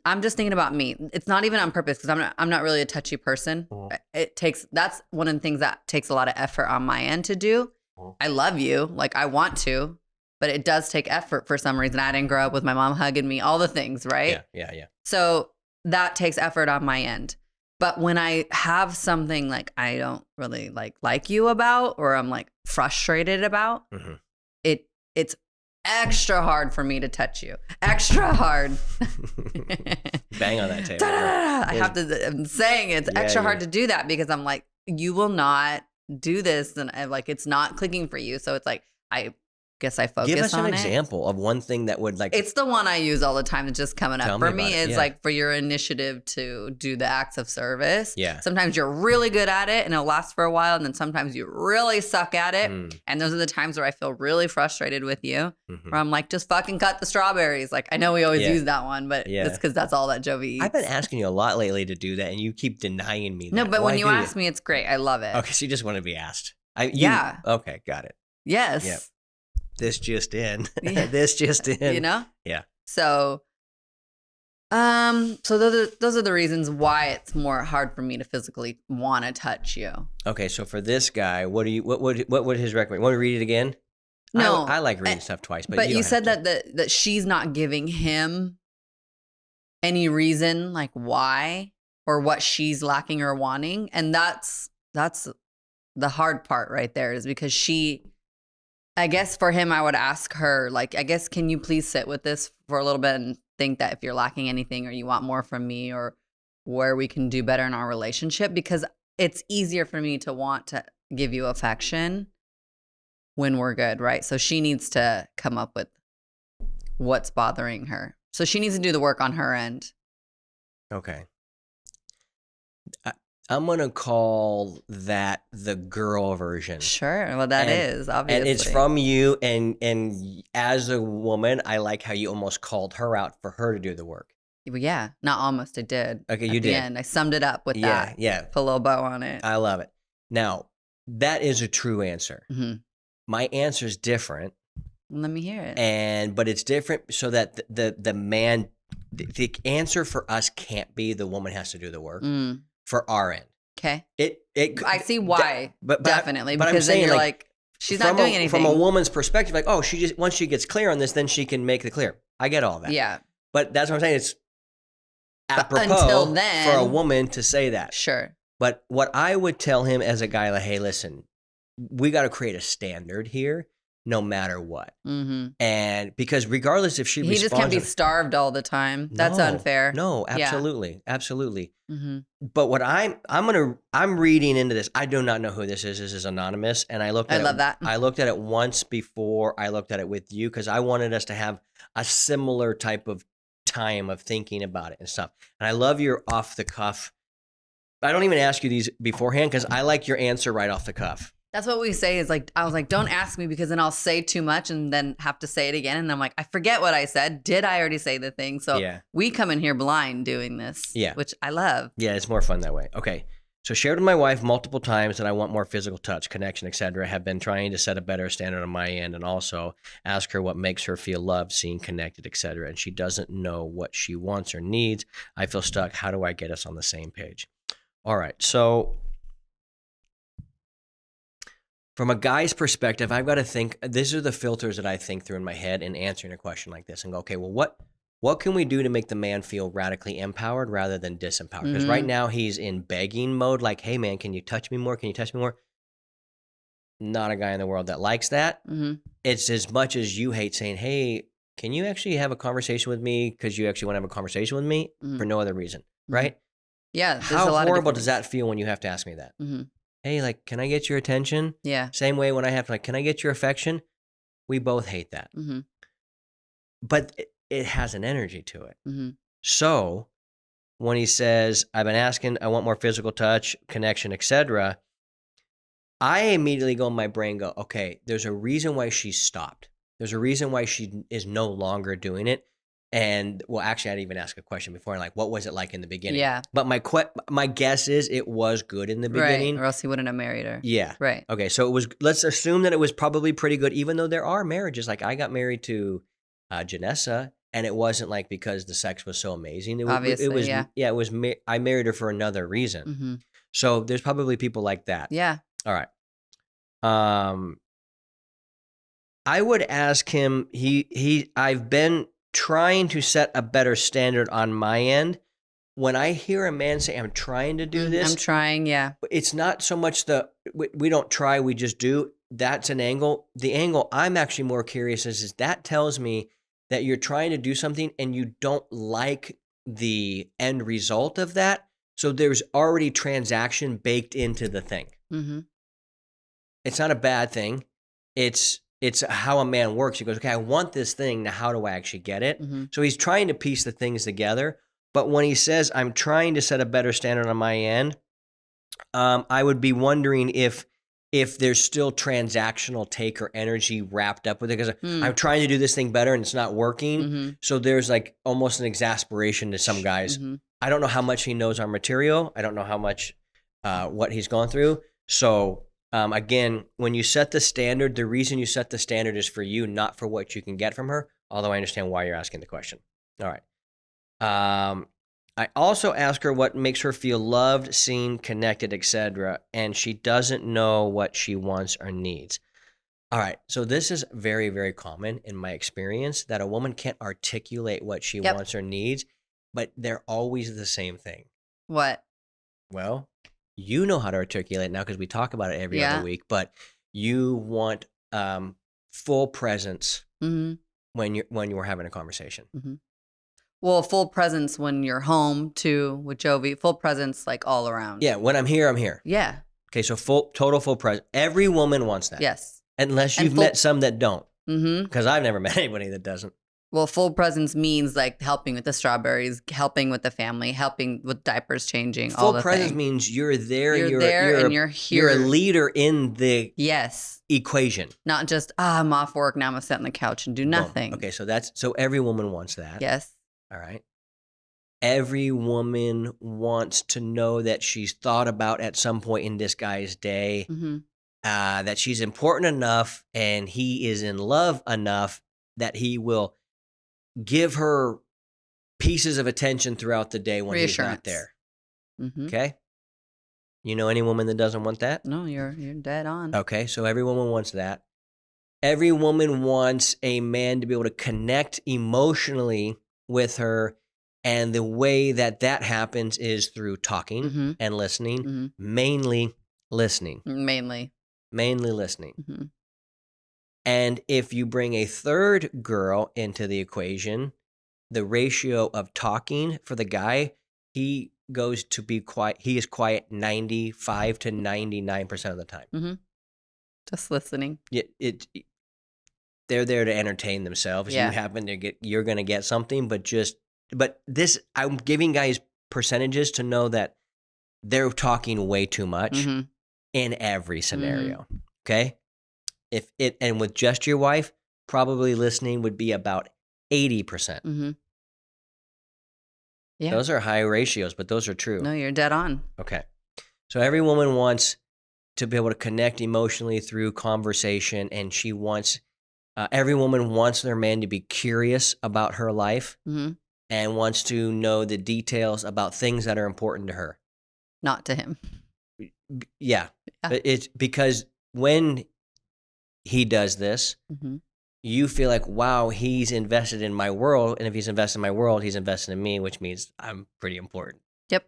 I'm just thinking about me. It's not even on purpose because I'm not really a touchy person. That's one of the things that takes a lot of effort on my end to do. I love you, like I want to, but it does take effort for some reason. I didn't grow up with my mom hugging me, all the things, right?
Yeah.
So that takes effort on my end. But when I have something like I don't really like you about, or I'm like frustrated about, it's extra hard for me to touch you. Extra hard.
Bang on that table.
I'm saying it's extra hard to do that because I'm like, you will not do this, and like it's not clicking for you. So it's like I guess I focus on it.
Give us an example of one thing that would like.
It's the one I use all the time. It's just coming up for me. It's
yeah.
like for your initiative to do the acts of service.
Yeah.
Sometimes you're really good at it and it'll last for a while, and then sometimes you really suck at it. And those are the times where I feel really frustrated with you. Where I'm like, just fucking cut the strawberries. Like I know we always use that one, but it's because that's all that Jovi eats.
I've been asking you a lot lately to do that, and you keep denying me that.
No, but
Why
when you ask me, it's great. I love it.
Okay, so you just want to be asked.
Yeah.
Okay, got it.
Yes.
Yep. This just in.
Yeah.
This just in.
You know?
Yeah.
So those are the reasons why it's more hard for me to physically want to touch you.
Okay, so for this guy, what would his recommend? Want to read it again?
No.
I like reading stuff twice, but
you said that she's not giving him any reason like why or what she's lacking or wanting, and that's the hard part right there, is because I guess for him, I would ask her, like, I guess, can you please sit with this for a little bit and think that if you're lacking anything or you want more from me or where we can do better in our relationship? Because it's easier for me to want to give you affection when we're good, right? So she needs to come up with what's bothering her. So she needs to do the work on her end.
Okay. I'm going to call that the girl version.
Sure. Well, that is, obviously.
And it's from you. And as a woman, I like how you almost called her out for her to do the work.
Well, yeah. Not almost. I did.
Okay,
you
did.
At the end, I summed it up with that.
Yeah.
Put a little bow on it.
I love it. Now, that is a true answer. My answer is different.
Let me hear it.
But it's different so that the man, the answer for us can't be the woman has to do the work. For our end.
Okay.
I
see why. Definitely.
But
because
I'm saying,
then you're like she's not doing anything.
From a woman's perspective, like, oh, she just, once she gets clear on this, then she can make it clear. I get all that.
Yeah.
But that's what I'm saying. It's apropos
until then,
for a woman to say that.
Sure.
But what I would tell him as a guy, like, hey, listen, we got to create a standard here. No matter what. And because regardless if she responds.
He just can't be starved all the time. That's unfair.
No, absolutely. Yeah. Absolutely. But what I'm reading into this, I do not know who this is. This is anonymous. And I love that. I looked at it once before I looked at it with you because I wanted us to have a similar type of time of thinking about it and stuff. And I love your off the cuff. I don't even ask you these beforehand because I like your answer right off the cuff.
That's what we say is like, I was like, don't ask me because then I'll say too much and then have to say it again. And I'm like, I forget what I said. Did I already say the thing? So we come in here blind doing this, which I love. Yeah,
it's more fun that way. Okay. So shared with my wife multiple times that I want more physical touch, connection, etc. Have been trying to set a better standard on my end and also ask her what makes her feel loved, seen, connected, etc. And she doesn't know what she wants or needs. I feel stuck. How do I get us on the same page? All right. So from a guy's perspective, I've got to think, these are the filters that I think through in my head in answering a question like this and go, okay, well, what can we do to make the man feel radically empowered rather than disempowered? Because right now he's in begging mode, like, hey, man, can you touch me more? Can you touch me more? Not a guy in the world that likes that. It's as much as you hate saying, hey, can you actually have a conversation with me because you actually want to have a conversation with me for no other reason, right?
Yeah.
How horrible does that feel when you have to ask me that? Hey, like, can I get your attention?
Yeah.
Same way when I have to, like, can I get your affection? We both hate that. But it has an energy to it. So when he says, I've been asking, I want more physical touch, connection, etc., I immediately go in my brain, go, okay, there's a reason why she stopped. There's a reason why she is no longer doing it. And well, actually, I didn't even ask a question before. Like, what was it like in the beginning?
Yeah.
But my guess is it was good in the beginning.
Right. Or else he wouldn't have married her.
Yeah.
Right.
Okay. So it was, let's assume that it was probably pretty good, even though there are marriages. Like I got married to Janessa, and it wasn't like because the sex was so amazing.
Obviously,
it was,
yeah.
it was, I married her for another reason.
Mm-hmm.
So there's probably people like that.
Yeah.
All right. I would ask him, I've been trying to set a better standard on my end. When I hear a man say, I'm trying to do this.
I'm trying, yeah.
It's not so much we don't try, we just do. That's an angle. The angle I'm actually more curious is that tells me that you're trying to do something and you don't like the end result of that. So there's already transaction baked into the thing.
Mm-hmm.
It's not a bad thing. It's how a man works. He goes, okay, I want this thing. Now, how do I actually get it?
Mm-hmm.
So he's trying to piece the things together. But when he says, I'm trying to set a better standard on my end, I would be wondering if there's still transactional take or energy wrapped up with it. Because I'm trying to do this thing better and it's not working. Mm-hmm. So there's like almost an exasperation to some guys. Mm-hmm. I don't know how much he knows our material. I don't know how much what he's gone through. So again, when you set the standard, the reason you set the standard is for you, not for what you can get from her, although I understand why you're asking the question. All right. I also ask her what makes her feel loved, seen, connected, etc., and she doesn't know what she wants or needs. All right. So this is very, very common in my experience that a woman can't articulate what she wants or needs, but they're always the same thing.
What?
Well, you know how to articulate now because we talk about it every other week, but you want full presence when you're having a conversation.
Mm-hmm. Well, full presence when you're home too with Jovi. Full presence like all around.
Yeah, when I'm here, I'm here.
Yeah.
Okay, so total full presence. Every woman wants that.
Yes.
Unless you've met some that don't. Because I've never met anybody that doesn't.
Well, full presence means like helping with the strawberries, helping with the family, helping with diapers changing,
full
all the
presence
things.
Means you're there.
You're there and you're here.
You're a leader in the equation.
Not just, I'm off work, now I'm going to sit on the couch and do nothing.
Boom. Okay, so every woman wants that.
Yes.
All right. Every woman wants to know that she's thought about at some point in this guy's day, that she's important enough and he is in love enough that he will give her pieces of attention throughout the day when he's not there. Okay? You know any woman that doesn't want that?
No, you're dead on.
Okay, so every woman wants that. Every woman wants a man to be able to connect emotionally with her, and the way that happens is through talking and listening, mainly listening. Mainly listening. And if you bring a third girl into the equation, the ratio of talking for the guy, he goes to be quiet. He is quiet 95 to 99% of the time.
Just listening.
They're there to entertain themselves.
Yeah.
You happen to you're going to get something, but this, I'm giving guys percentages to know that they're talking way too much in every scenario. Okay. And with just your wife, probably listening would be about 80%. Yeah. Those are high ratios, but those are true.
No, you're dead on.
Okay. So every woman wants to be able to connect emotionally through conversation, and she wants, every woman wants their man to be curious about her life and wants to know the details about things that are important to her.
Not to him.
Yeah. It's because when he does this, you feel like, wow, he's invested in my world. And if he's invested in my world, he's invested in me, which means I'm pretty important.
Yep.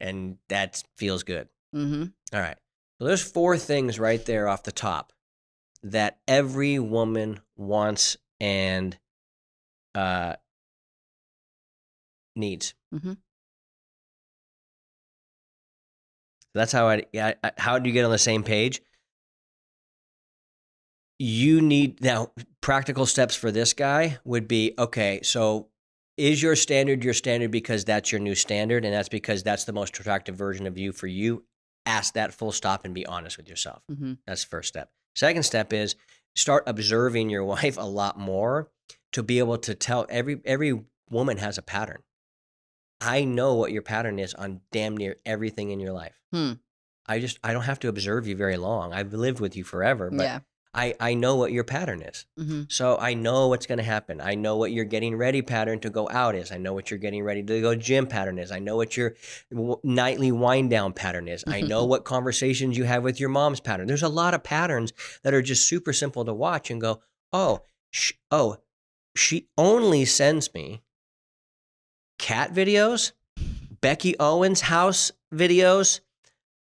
And that feels good. All right. So there's 4 things right there off the top that every woman wants and needs. That's how how do you get on the same page? You need, now, practical steps for this guy would be, okay, so is your standard because that's your new standard and that's because that's the most attractive version of you for you? Ask that, full stop, and be honest with yourself. That's the first step. Second step is start observing your wife a lot more to be able to tell every woman has a pattern. I know what your pattern is on damn near everything in your life. I don't have to observe you very long. I've lived with you forever, but I know what your pattern is. So I know what's going to happen. I know what your getting ready pattern to go out is. I know what your getting ready to go gym pattern is. I know what your nightly wind down pattern is. I know what conversations you have with your mom's pattern. There's a lot of patterns that are just super simple to watch and go, she only sends me cat videos, Becky Owens house videos,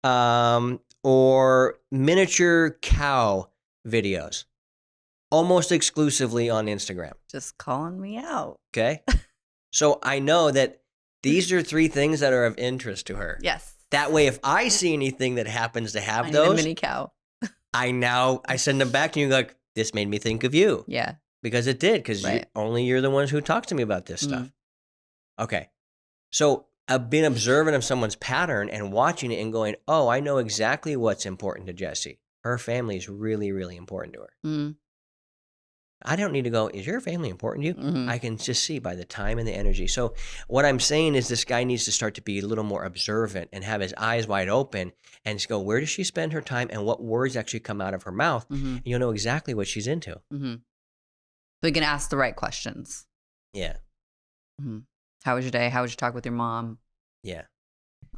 or miniature cow videos, almost exclusively on Instagram.
Just calling me out.
Okay. So I know that these are 3 things that are of interest to her.
Yes.
That way, if I see anything that happens to have
I
those,
need a mini cow.
I send them back to you like, this made me think of you.
Yeah.
Because it did, because
Right.
you're the ones who talk to me about this stuff. Okay. So I've been observant of someone's pattern and watching it and going, oh, I know exactly what's important to Jessie. Her family is really, really important to her. I don't need to go, is your family important to you? I can just see by the time and the energy. So what I'm saying is this guy needs to start to be a little more observant and have his eyes wide open and just go, where does she spend her time and what words actually come out of her mouth? And you'll know exactly what she's into.
So we can ask the right questions.
Yeah.
How was your day? How was your talk with your mom?
Yeah.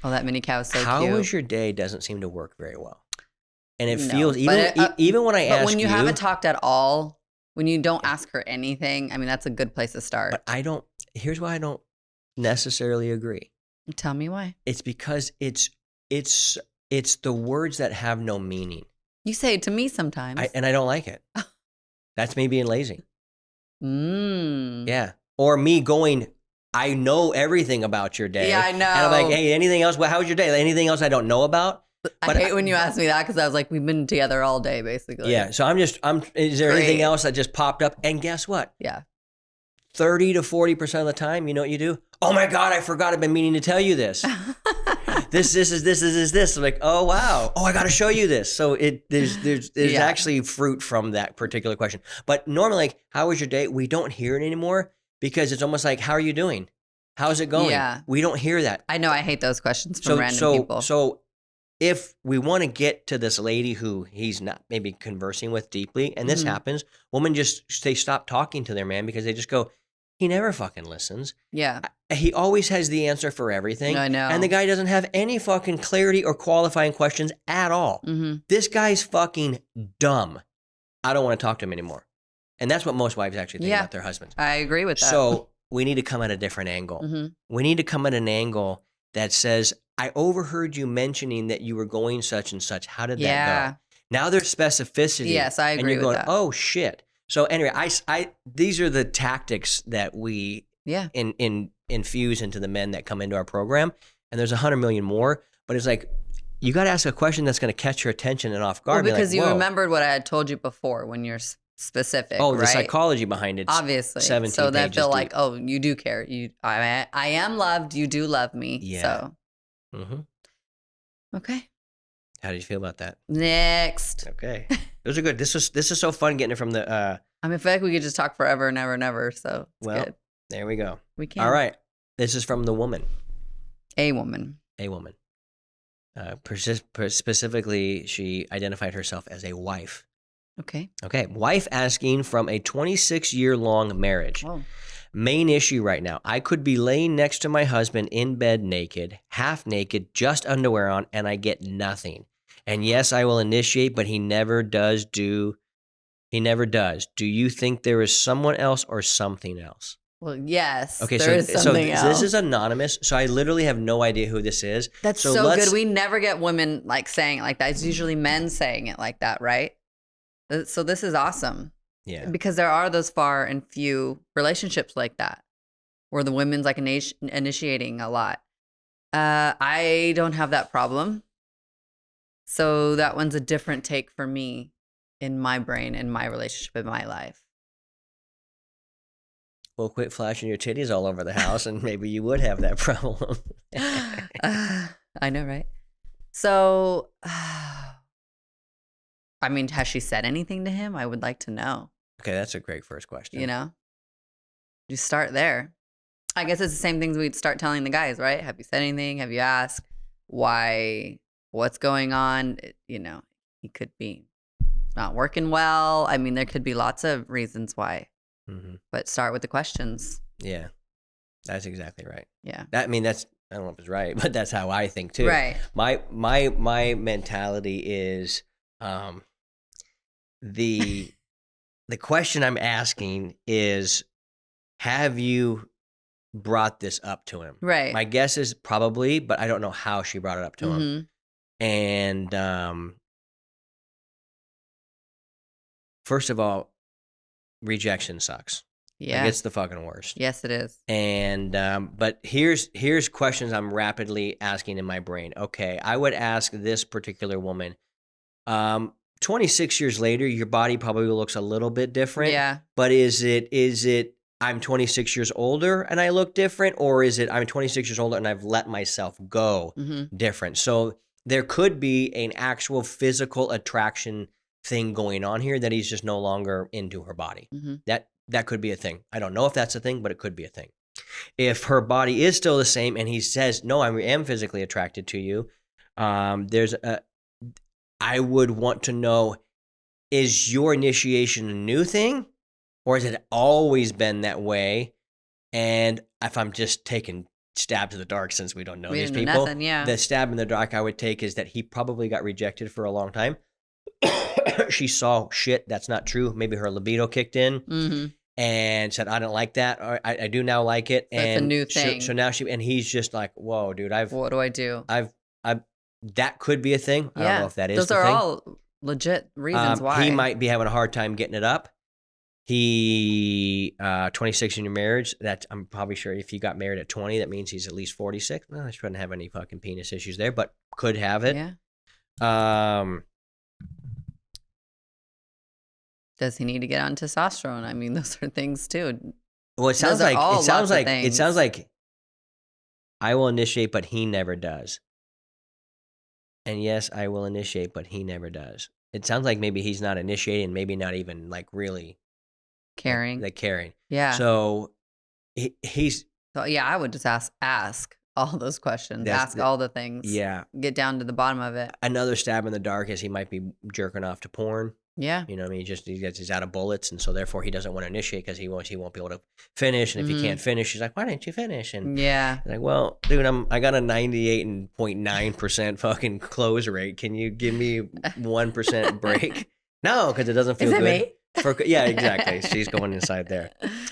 Oh, that mini cow is so
How
cute.
was your day doesn't seem to work very well. And it
No,
feels,
but
even when I ask you.
But when you haven't talked at all, when you don't ask her anything, I mean, that's a good place to start.
But here's why I don't necessarily agree.
Tell me why.
It's because it's the words that have no meaning.
You say it to me sometimes.
And I don't like it. That's me being lazy. Yeah. Or me going, I know everything about your day.
Yeah, I know.
And I'm like, hey, anything else? Well, how was your day? Anything else I don't know about?
I hate when you ask me that because I was like, we've been together all day, basically.
Yeah. So is there anything else that just popped up? And guess what?
Yeah.
30 to 40% of the time, you know what you do? Oh my God, I forgot. I've been meaning to tell you this. This is this. I'm like, oh wow. Oh, I got to show you this. So there's actually fruit from that particular question. But normally, like, how was your day? We don't hear it anymore because it's almost like, how are you doing? How's it going?
Yeah.
We don't hear that.
I know. I hate those questions from random people.
So if we want to get to this lady who he's not maybe conversing with deeply, and this happens, women they stop talking to their man because they just go, he never fucking listens.
Yeah.
He always has the answer for everything.
I know.
And the guy doesn't have any fucking clarity or qualifying questions at all. This guy's fucking dumb. I don't want to talk to him anymore. And that's what most wives actually think about their husbands.
I agree with that.
So we need to come at a different angle. We need to come at an angle that says, I overheard you mentioning that you were going such and such. How did that go? Now there's specificity.
Yes, I agree
and you're
with
going,
that.
oh shit. So anyway, I these are the tactics that we infuse into the men that come into our program. And there's 100 million more, but it's like, you got to ask a question that's going to catch your attention and off guard.
Well, because
like,
you remembered what I had told you before when you're specific.
Oh, the
right?
psychology behind it.
Obviously.
17
so that
pages
feel
deep.
like, oh, you do care. I am loved. You do love me.
Yeah.
So. Okay.
How did you feel about that?
Next.
Okay. Those are good. This is so fun getting it from the
I mean, I feel like we could just talk forever and ever and ever. So it's good.
There we go.
We can.
All right. This is from the woman.
A woman.
A woman. Specifically, she identified herself as a wife.
Okay.
Okay. Wife asking from a 26-year-long marriage.
Oh.
Main issue right now. I could be laying next to my husband in bed naked, half naked, just underwear on, and I get nothing. And yes, I will initiate, but he never does. Do you think there is someone else or something else?
Well, yes.
Okay,
there is something else.
This is anonymous, so I literally have no idea who this is.
That's so good. We never get women like saying it like that. It's usually men saying it like that, right? So this is awesome.
Yeah.
Because there are those far and few relationships like that where the women's like initiating a lot. I don't have that problem. So that one's a different take for me in my brain, in my relationship, in my life.
Well, quit flashing your titties all over the house and maybe you would have that problem.
I know, right? So, I mean, has she said anything to him? I would like to know.
Okay, that's a great first question.
You know? You start there. I guess it's the same things we'd start telling the guys, right? Have you said anything? Have you asked why? What's going on? You know, he could be not working well. I mean, there could be lots of reasons why. Mm-hmm. But start with the questions.
Yeah, that's exactly right.
Yeah.
I mean, I don't know if it's right, but that's how I think too.
Right.
My mentality is the question I'm asking is, have you brought this up to him?
Right.
My guess is probably, but I don't know how she brought it up to him. And first of all, rejection sucks.
Yeah.
Like, it's the fucking worst.
Yes, it is.
And but here's questions I'm rapidly asking in my brain. Okay, I would ask this particular woman, 26 years later, your body probably looks a little bit different.
Yeah.
But is it I'm 26 years older and I look different, or is it I'm 26 years older and I've let myself go different? So there could be an actual physical attraction thing going on here that he's just no longer into her body. That could be a thing. I don't know if that's a thing, but it could be a thing. If her body is still the same and he says, no, I am physically attracted to you, I would want to know, is your initiation a new thing, or has it always been that way? And if I'm just taking stab to the dark, since we don't know these people, the stab in the dark I would take is that he probably got rejected for a long time. She saw shit that's not true. Maybe her libido kicked in and said, I don't like that, or I do now like it.
So it's a new thing.
So now and he's just like, whoa, dude,
what do I do?
That could be a thing. I don't know if that is
Those
the
are
thing.
all legit reasons why.
He might be having a hard time getting it up. He 26 in your marriage. That I'm probably sure if he got married at 20, that means he's at least 46. Well, he shouldn't have any fucking penis issues there, but could have it.
Yeah. Does he need to get on testosterone? I mean, those are things too.
Well, it sounds like I will initiate, but he never does. And yes, I will initiate, but he never does. It sounds like maybe he's not initiating, maybe not even like really
caring.
Like caring.
Yeah.
So he's.
So yeah, I would just ask all those questions, ask all the things.
Yeah.
Get down to the bottom of it.
Another stab in the dark is he might be jerking off to porn.
Yeah.
You know what I mean? He's out of bullets, and so therefore he doesn't want to initiate because he won't be able to finish. And if he can't finish, he's like, why didn't you finish? And like, well, dude, I got a 98.9% fucking close rate. Can you give me 1% break? No, because it doesn't feel good.
Me?
Yeah, exactly. She's going inside there.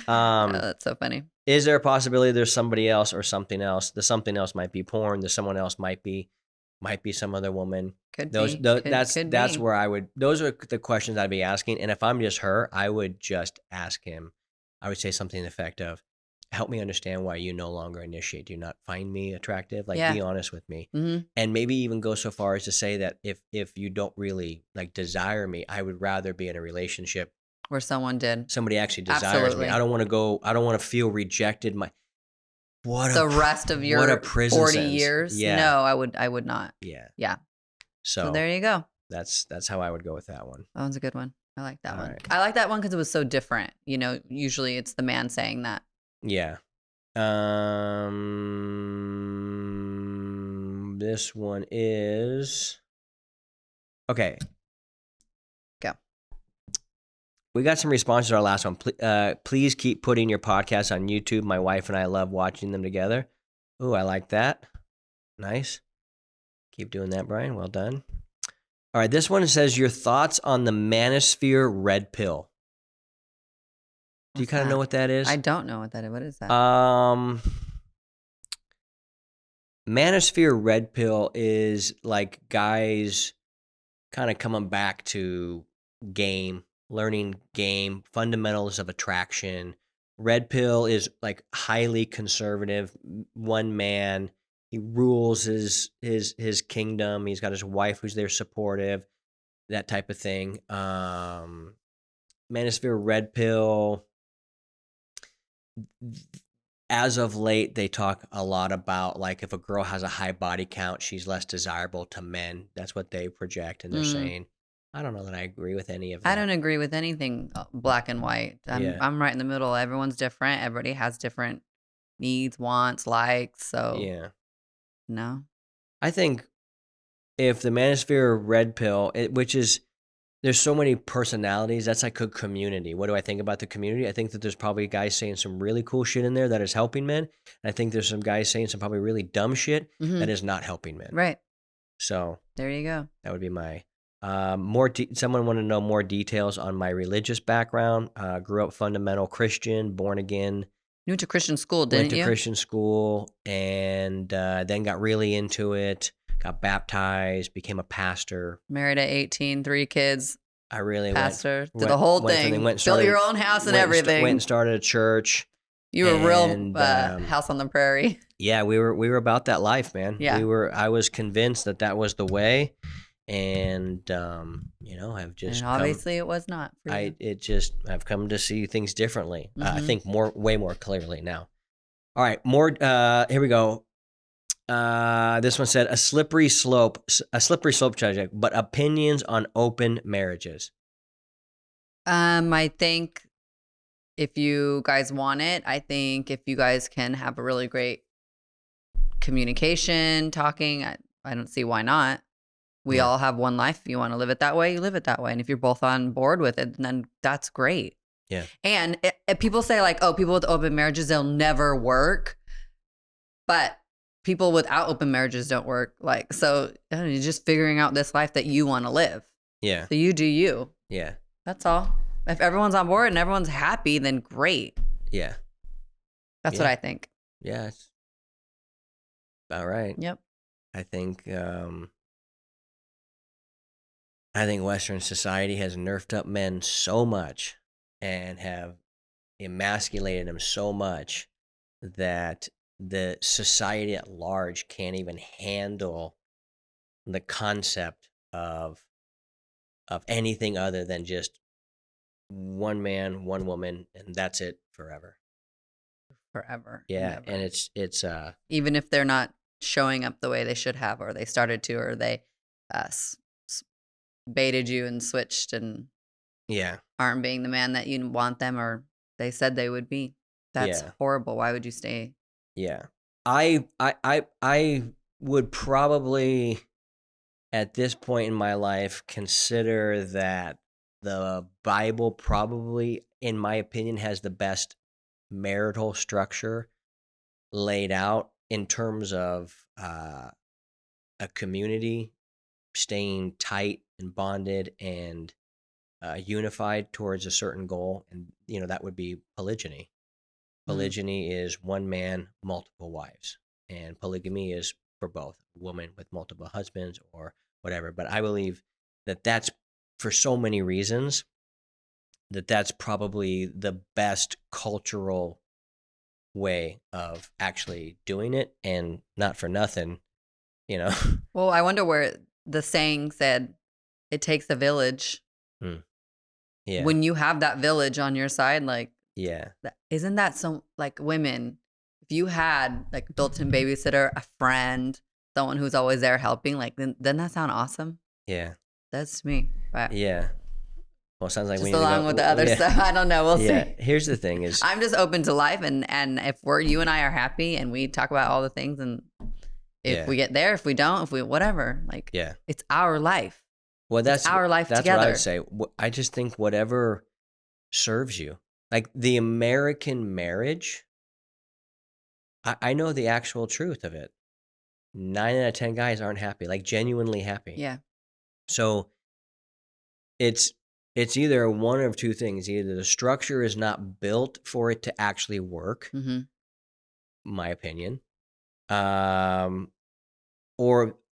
Oh, that's so funny.
Is there a possibility there's somebody else or something else? The something else might be porn. The someone else might be some other woman.
Could
be. That's where I would. Those are the questions I'd be asking. And if I'm just her, I would just ask him. I would say something to the effect of, "Help me understand why you no longer initiate. Do you not find me attractive? Like, be honest with me." And maybe even go so far as to say that if you don't really like desire me, I would rather be in a relationship
where somebody
actually desires me. I don't want to feel rejected.
The rest of your 40 years?
Yeah.
No, I would not.
Yeah.
Yeah.
So
there you go.
That's how I would go with that one.
That one's a good one. I like that one.
Right.
I like that one because it was so different. You know, usually it's the man saying that.
Yeah. This one is okay.
Go.
We got some responses to our last one. Please keep putting your podcasts on YouTube. My wife and I love watching them together. Ooh, I like that. Nice. Keep doing that, Brian. Well done. All right, this one says your thoughts on the manosphere red pill. Do you kind of know what that is?
I don't know what that is. What is that?
Manosphere red pill is like guys kind of coming back to learning game, fundamentals of attraction. Red pill is like highly conservative, one man. He rules his kingdom. He's got his wife who's there supportive, that type of thing. Manosphere red pill. As of late, they talk a lot about like if a girl has a high body count, she's less desirable to men. That's what they project, and they're saying. I don't know that I agree with any of that.
I don't agree with anything black and white. I'm right in the middle. Everyone's different. Everybody has different needs, wants, likes. So
Yeah.
no.
I think if the manosphere red pill, which is, there's so many personalities, that's like a community. What do I think about the community? I think that there's probably guys saying some really cool shit in there that is helping men. And I think there's some guys saying some probably really dumb shit that is not helping men.
Right.
So
there you go.
That would be my someone wanted to know more details on my religious background. Grew up fundamental Christian, born again.
You went to Christian school, didn't you?
Went to Christian school and then got really into it. Got baptized, became a pastor.
Married at 18, 3 kids.
I really
pastor. Did the whole thing. Built your own house and everything.
Went and started a church.
You were real house on the prairie.
Yeah, we were about that life, man.
Yeah.
I was convinced that was the way. And I've just
obviously it was not for you.
I've come to see things differently. I think way more clearly now. All right, more here we go. This one said a slippery slope subject, but opinions on open marriages.
I think if you guys want it, I think if you guys can have a really great communication, talking, I don't see why not. We all have one life. If you want to live it that way, you live it that way. And if you're both on board with it, then that's great.
Yeah.
And people say like, oh, people with open marriages, they'll never work. But people without open marriages don't work. Like, so you're just figuring out this life that you want to live.
Yeah.
So you do you.
Yeah.
That's all. If everyone's on board and everyone's happy, then great.
Yeah.
That's what I think.
Yeah. It's about right.
Yep.
I think Western society has nerfed up men so much and have emasculated them so much that the society at large can't even handle the concept of anything other than just one man, one woman, and that's it forever.
Forever.
Yeah,
never.
and it's
even if they're not showing up the way they should have, or they started to, or they baited you and switched and aren't being the man that you want them or they said they would be. That's horrible. Why would you stay?
Yeah. I would probably at this point in my life consider that the Bible probably, in my opinion, has the best marital structure laid out in terms of a community staying tight and bonded and unified towards a certain goal. And, that would be polygyny. Polygyny is one man, multiple wives. And polygamy is for both, a woman with multiple husbands or whatever. But I believe that that's, for so many reasons, that's probably the best cultural way of actually doing it. And not for nothing,
Well, I wonder where the saying said, it takes a village.
Yeah.
When you have that village on your side, like, isn't that so, like, women, if you had like a built-in babysitter, a friend, someone who's always there helping, like, then doesn't that sound awesome?
Yeah.
That's me. But
yeah. Well, it sounds like
just
we need
along
to go,
with the other stuff. I don't know. We'll see.
Here's the thing is
I'm just open to life, and if you and I are happy and we talk about all the things, and if we get there, if we don't, if we whatever, like, it's our life.
Well, that's
our life
that's
together.
What I would say. I just think whatever serves you. Like the American marriage, I know the actual truth of it. 9 out of 10 guys aren't happy, like genuinely happy.
Yeah.
So it's either one of two things. Either the structure is not built for it to actually work, my opinion, or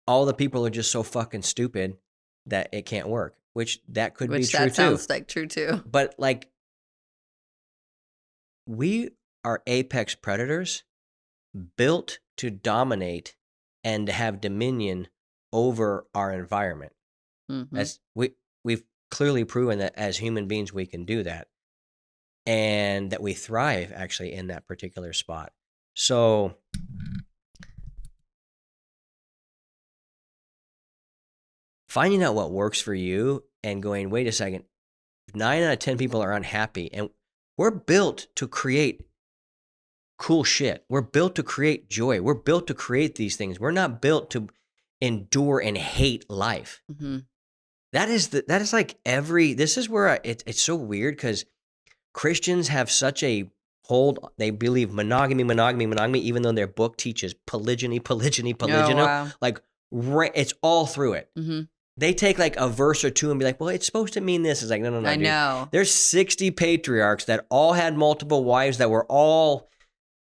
all the people are just so fucking stupid that it can't work, which that could be true too.
That sounds like true too.
But like, we are apex predators built to dominate and to have dominion over our environment. As we've clearly proven that as human beings we can do that, and that we thrive actually in that particular spot. So finding out what works for you and going, wait a second, 9 out of 10 people are unhappy, and we're built to create cool shit. We're built to create joy. We're built to create these things. We're not built to endure and hate life.
Mm-hmm.
That is like this is where it's so weird because Christians have such a hold. They believe monogamy, even though their book teaches polygyny.
Oh, wow.
Like it's all through it.
Mm-hmm.
They take like a verse or two and be like, well, it's supposed to mean this. It's like, no.
I
dude.
know.
There's 60 patriarchs that all had multiple wives that were all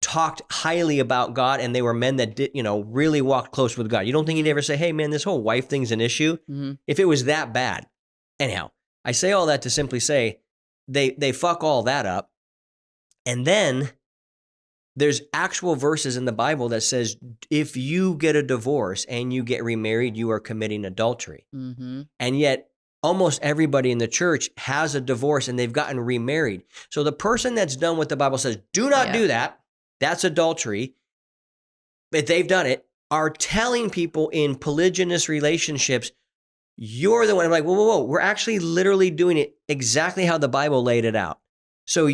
talked highly about God, and they were men that did, really walked close with God. You don't think he'd ever say, hey, man, this whole wife thing's an issue?
Mm-hmm.
If it was that bad. Anyhow, I say all that to simply say they fuck all that up. And then there's actual verses in the Bible that says if you get a divorce and you get remarried, you are committing adultery.
Mm-hmm.
And yet almost everybody in the church has a divorce and they've gotten remarried. So the person that's done what the Bible says, do not do that. That's adultery. If they've done it, are telling people in polygynous relationships, you're the one. I'm like, whoa. We're actually literally doing it exactly how the Bible laid it out. So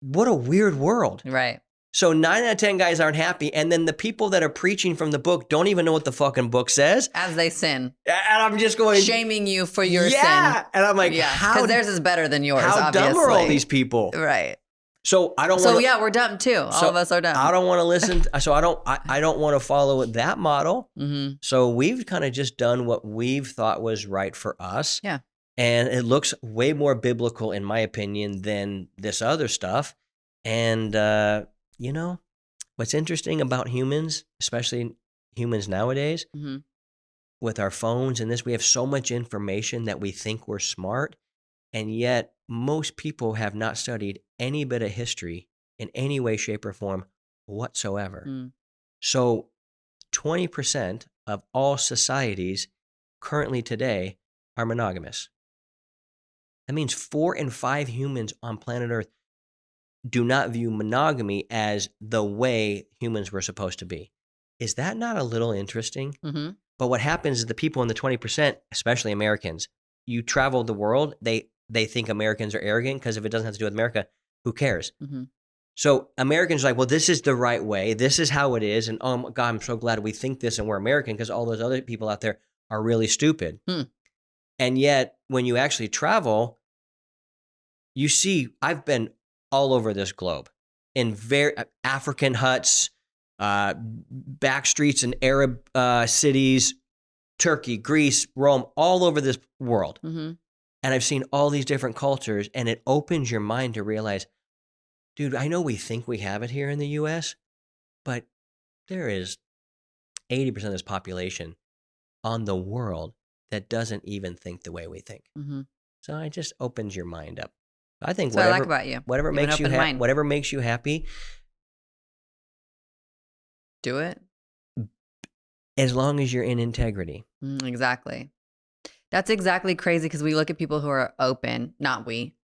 what a weird world.
Right.
So 9 out of 10 guys aren't happy. And then the people that are preaching from the book don't even know what the fucking book says.
As they sin.
And I'm just going.
Shaming you for your sin.
Yeah. And I'm like,
because theirs is better than yours,
how
obviously.
dumb are all these people?
Right.
So I don't want.
So yeah, we're dumb too. All of us are dumb.
I don't want to listen. So I don't want to follow that model.
Mm-hmm.
So we've kind of just done what we've thought was right for us.
Yeah.
And it looks way more biblical, in my opinion, than this other stuff. And what's interesting about humans, especially humans nowadays,
mm-hmm.
with our phones and this, we have so much information that we think we're smart. And yet most people have not studied any bit of history in any way, shape, or form whatsoever.
Mm.
So 20% of all societies currently today are monogamous. That means 4 in 5 humans on planet Earth do not view monogamy as the way humans were supposed to be. Is that not a little interesting?
Mm-hmm.
But what happens is the people in the 20%, especially Americans, you travel the world, they think Americans are arrogant because if it doesn't have to do with America, who cares?
Mm-hmm.
So Americans are like, well, this is the right way. This is how it is. And oh my God, I'm so glad we think this and we're American because all those other people out there are really stupid. And yet when you actually travel, you see, I've been all over this globe in very African huts, back streets in Arab cities, Turkey, Greece, Rome, all over this world.
Mm-hmm.
And I've seen all these different cultures, and it opens your mind to realize, dude, I know we think we have it here in the U.S., but there is 80% of this population on the world that doesn't even think the way we think.
Mm-hmm.
So it just opens your mind up. I think
That's what I like about you.
Whatever makes you happy,
do it.
as long as you're in integrity.
Exactly. That's exactly crazy because we look at people who are open,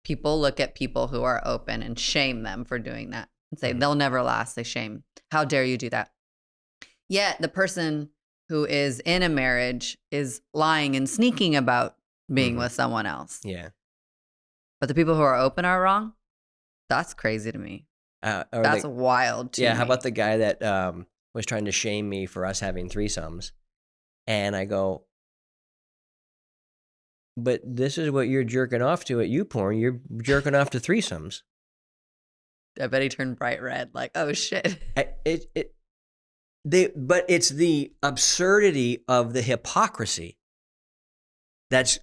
people look at people who are open and shame them for doing that and say they'll never last. They shame. How dare you do that? Yet the person who is in a marriage is lying and sneaking about being with someone else.
Yeah.
But the people who are open are wrong? That's crazy to me. That's wild to me.
How about the guy that was trying to shame me for us having threesomes? And I go, but this is what you're jerking off to at YouPorn. You're jerking off to threesomes.
I bet he turned bright red. Like, oh shit.
But it's the absurdity of the hypocrisy. That's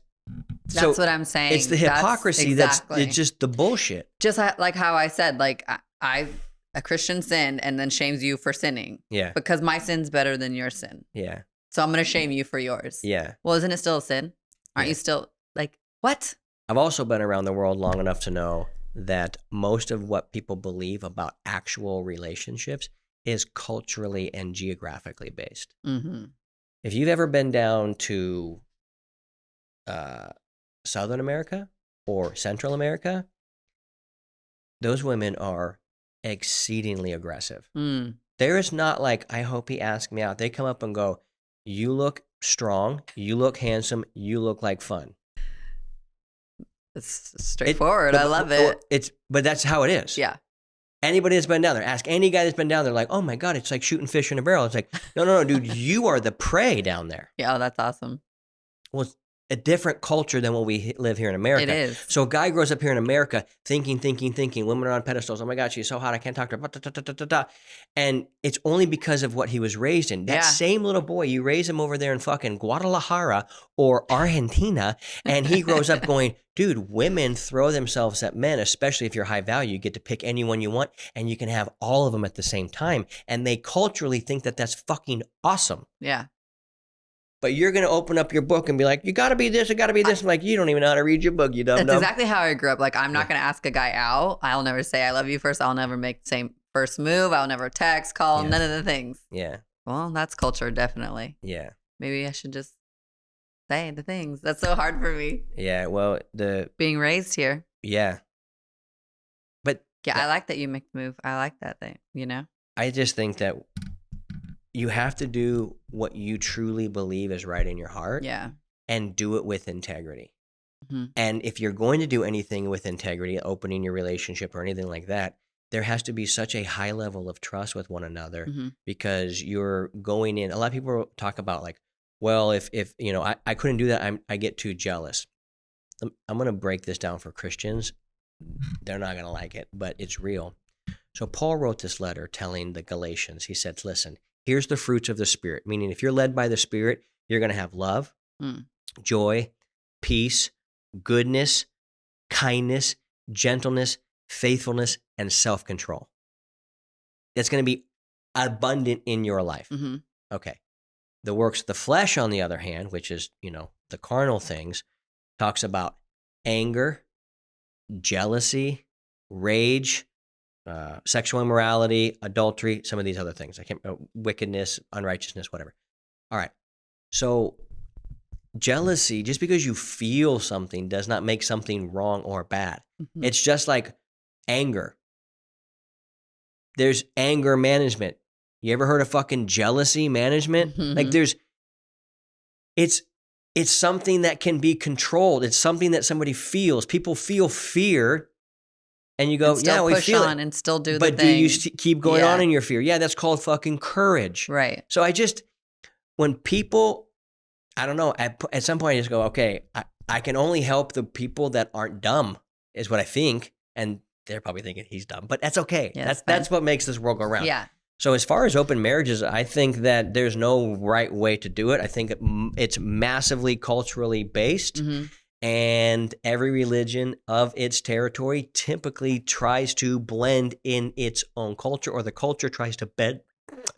what I'm saying.
It's the hypocrisy that's it's just the bullshit.
Just like how I said, like a Christian sinned and then shames you for sinning.
Yeah.
Because my sin's better than your sin.
Yeah.
So I'm going to shame you for yours.
Yeah.
Well, isn't it still a sin? Aren't you still like, what?
I've also been around the world long enough to know that most of what people believe about actual relationships is culturally and geographically based.
Mm-hmm.
If you've ever been down to Southern America or Central America, those women are exceedingly aggressive. There is not like, I hope he asked me out. They come up and go, you look strong, you look handsome, you look like fun.
It's straightforward. I love it.
But that's how it is.
Yeah.
Anybody that's been down there, ask any guy that's been down there, like, oh my God, it's like shooting fish in a barrel. It's like, no, dude, you are the prey down there.
Yeah, that's awesome.
Well, it's a different culture than what we live here in America.
It is.
So a guy grows up here in America thinking, women are on pedestals. Oh my God, she's so hot, I can't talk to her. And it's only because of what he was raised in. That same little boy, you raise him over there in fucking Guadalajara or Argentina, and he grows up going, dude, women throw themselves at men, especially if you're high value. You get to pick anyone you want, and you can have all of them at the same time. And they culturally think that that's fucking awesome.
Yeah.
But you're going to open up your book and be like, you got to be this, you got to be this. I'm like, you don't even know how to read your book, you dumb
That's
dumb.
exactly how I grew up. Like, I'm not going to ask a guy out. I'll never say I love you first. I'll never make the same first move. I'll never text, call, none of the things.
Yeah.
Well, that's culture, definitely.
Yeah.
Maybe I should just say the things. That's so hard for me.
Yeah. Well,
being raised here.
Yeah. But
yeah, I like that you make the move. I like that thing, you know?
I just think that you have to do what you truly believe is right in your heart.
Yeah.
And do it with integrity. Mm-hmm. And if you're going to do anything with integrity, opening your relationship or anything like that, there has to be such a high level of trust with one another because you're going in. A lot of people talk about like, well, if you know, I couldn't do that, I get too jealous. I'm going to break this down for Christians. They're not going to like it, but it's real. So Paul wrote this letter telling the Galatians, he said, listen, here's the fruits of the Spirit, meaning if you're led by the Spirit, you're going to have love, joy, peace, goodness, kindness, gentleness, faithfulness, and self-control. That's going to be abundant in your life. Mm-hmm. Okay. The works of the flesh, on the other hand, which is, you know, the carnal things, talks about anger, jealousy, rage, sexual immorality, adultery, some of these other things. Wickedness, unrighteousness, whatever. All right. So jealousy, just because you feel something does not make something wrong or bad. Mm-hmm. It's just like anger. There's anger management. You ever heard of fucking jealousy management? Mm-hmm. Like it's something that can be controlled. It's something that somebody feels. People feel fear. And you go, yeah, we feel it.
And still do the
thing. But do you keep going on in your fear? Yeah, that's called fucking courage.
Right.
So when people, I don't know, at some point I just go, okay, I can only help the people that aren't dumb, is what I think. And they're probably thinking he's dumb, but that's okay. Yeah, that's what makes this world go round.
Yeah.
So as far as open marriages, I think that there's no right way to do it. I think it's massively culturally based. Mm-hmm. And every religion of its territory typically tries to blend in its own culture, or the culture tries to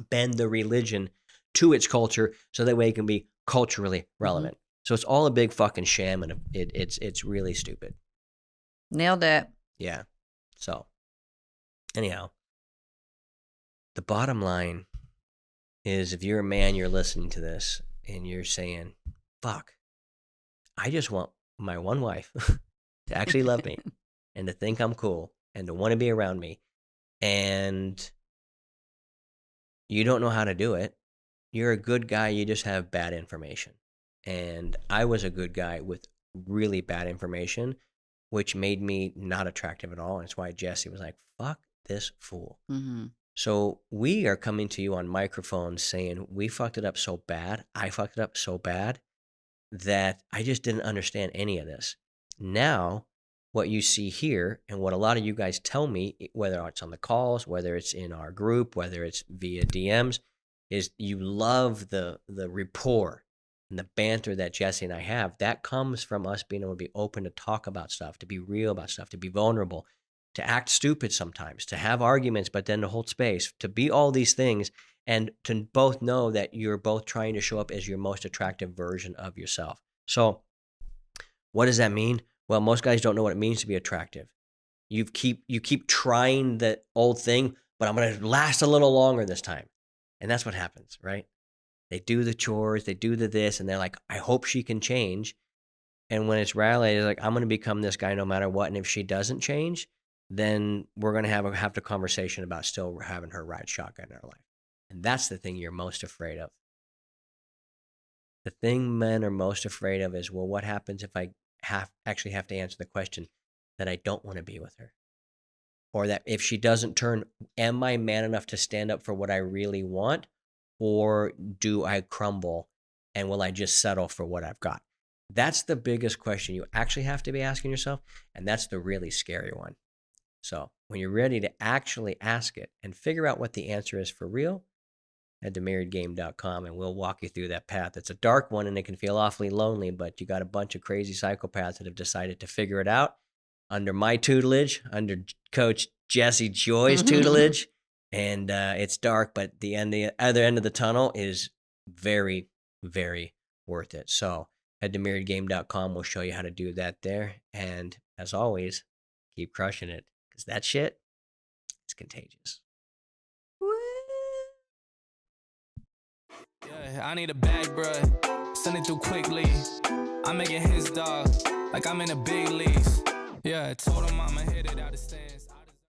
bend the religion to its culture so that way it can be culturally relevant. Mm-hmm. So it's all a big fucking sham, and it's really stupid.
Nailed it.
Yeah. So anyhow, the bottom line is if you're a man, you're listening to this and you're saying, fuck, I just want my one wife to actually love me and to think I'm cool and to want to be around me, and you don't know how to do it. You're a good guy, you just have bad information. And I was a good guy with really bad information, which made me not attractive at all. And it's why Jesse was like, fuck this fool. Mm-hmm. So we are coming to you on microphones saying we fucked it up so bad, I fucked it up so bad, that I just didn't understand any of this. Now, what you see here and what a lot of you guys tell me, whether it's on the calls, whether it's in our group, whether it's via DMs, is you love the rapport and the banter that Jesse and I have. That comes from us being able to be open to talk about stuff, to be real about stuff, to be vulnerable, to act stupid sometimes, to have arguments, but then to hold space, to be all these things. And to both know that you're both trying to show up as your most attractive version of yourself. So what does that mean? Well, most guys don't know what it means to be attractive. You keep trying the old thing, but I'm going to last a little longer this time. And that's what happens, right? They do the chores, they do the this, and they're like, I hope she can change. And when it's rally, it's like, I'm going to become this guy no matter what. And if she doesn't change, then we're going to have the conversation about still having her ride shotgun in our life. And that's the thing you're most afraid of. The thing men are most afraid of is, well, what happens if I actually have to answer the question that I don't want to be with her? or that if she doesn't turn, am I man enough to stand up for what I really want, or do I crumble and will I just settle for what I've got? That's the biggest question you actually have to be asking yourself, and that's the really scary one. So when you're ready to actually ask it and figure out what the answer is for real, head to marriedgame.com and we'll walk you through that path. It's a dark one and it can feel awfully lonely, but you got a bunch of crazy psychopaths that have decided to figure it out under my tutelage, under Coach Jesse Joy's tutelage. And it's dark, but the other end of the tunnel is very, very worth it. So head to marriedgame.com. We'll show you how to do that there. And as always, keep crushing it, because that shit is contagious.
Yeah, I need a bag, bruh. Send it through quickly. I'm making his dog like I'm in the big leagues. Yeah, I told him I'ma hit it out of stands.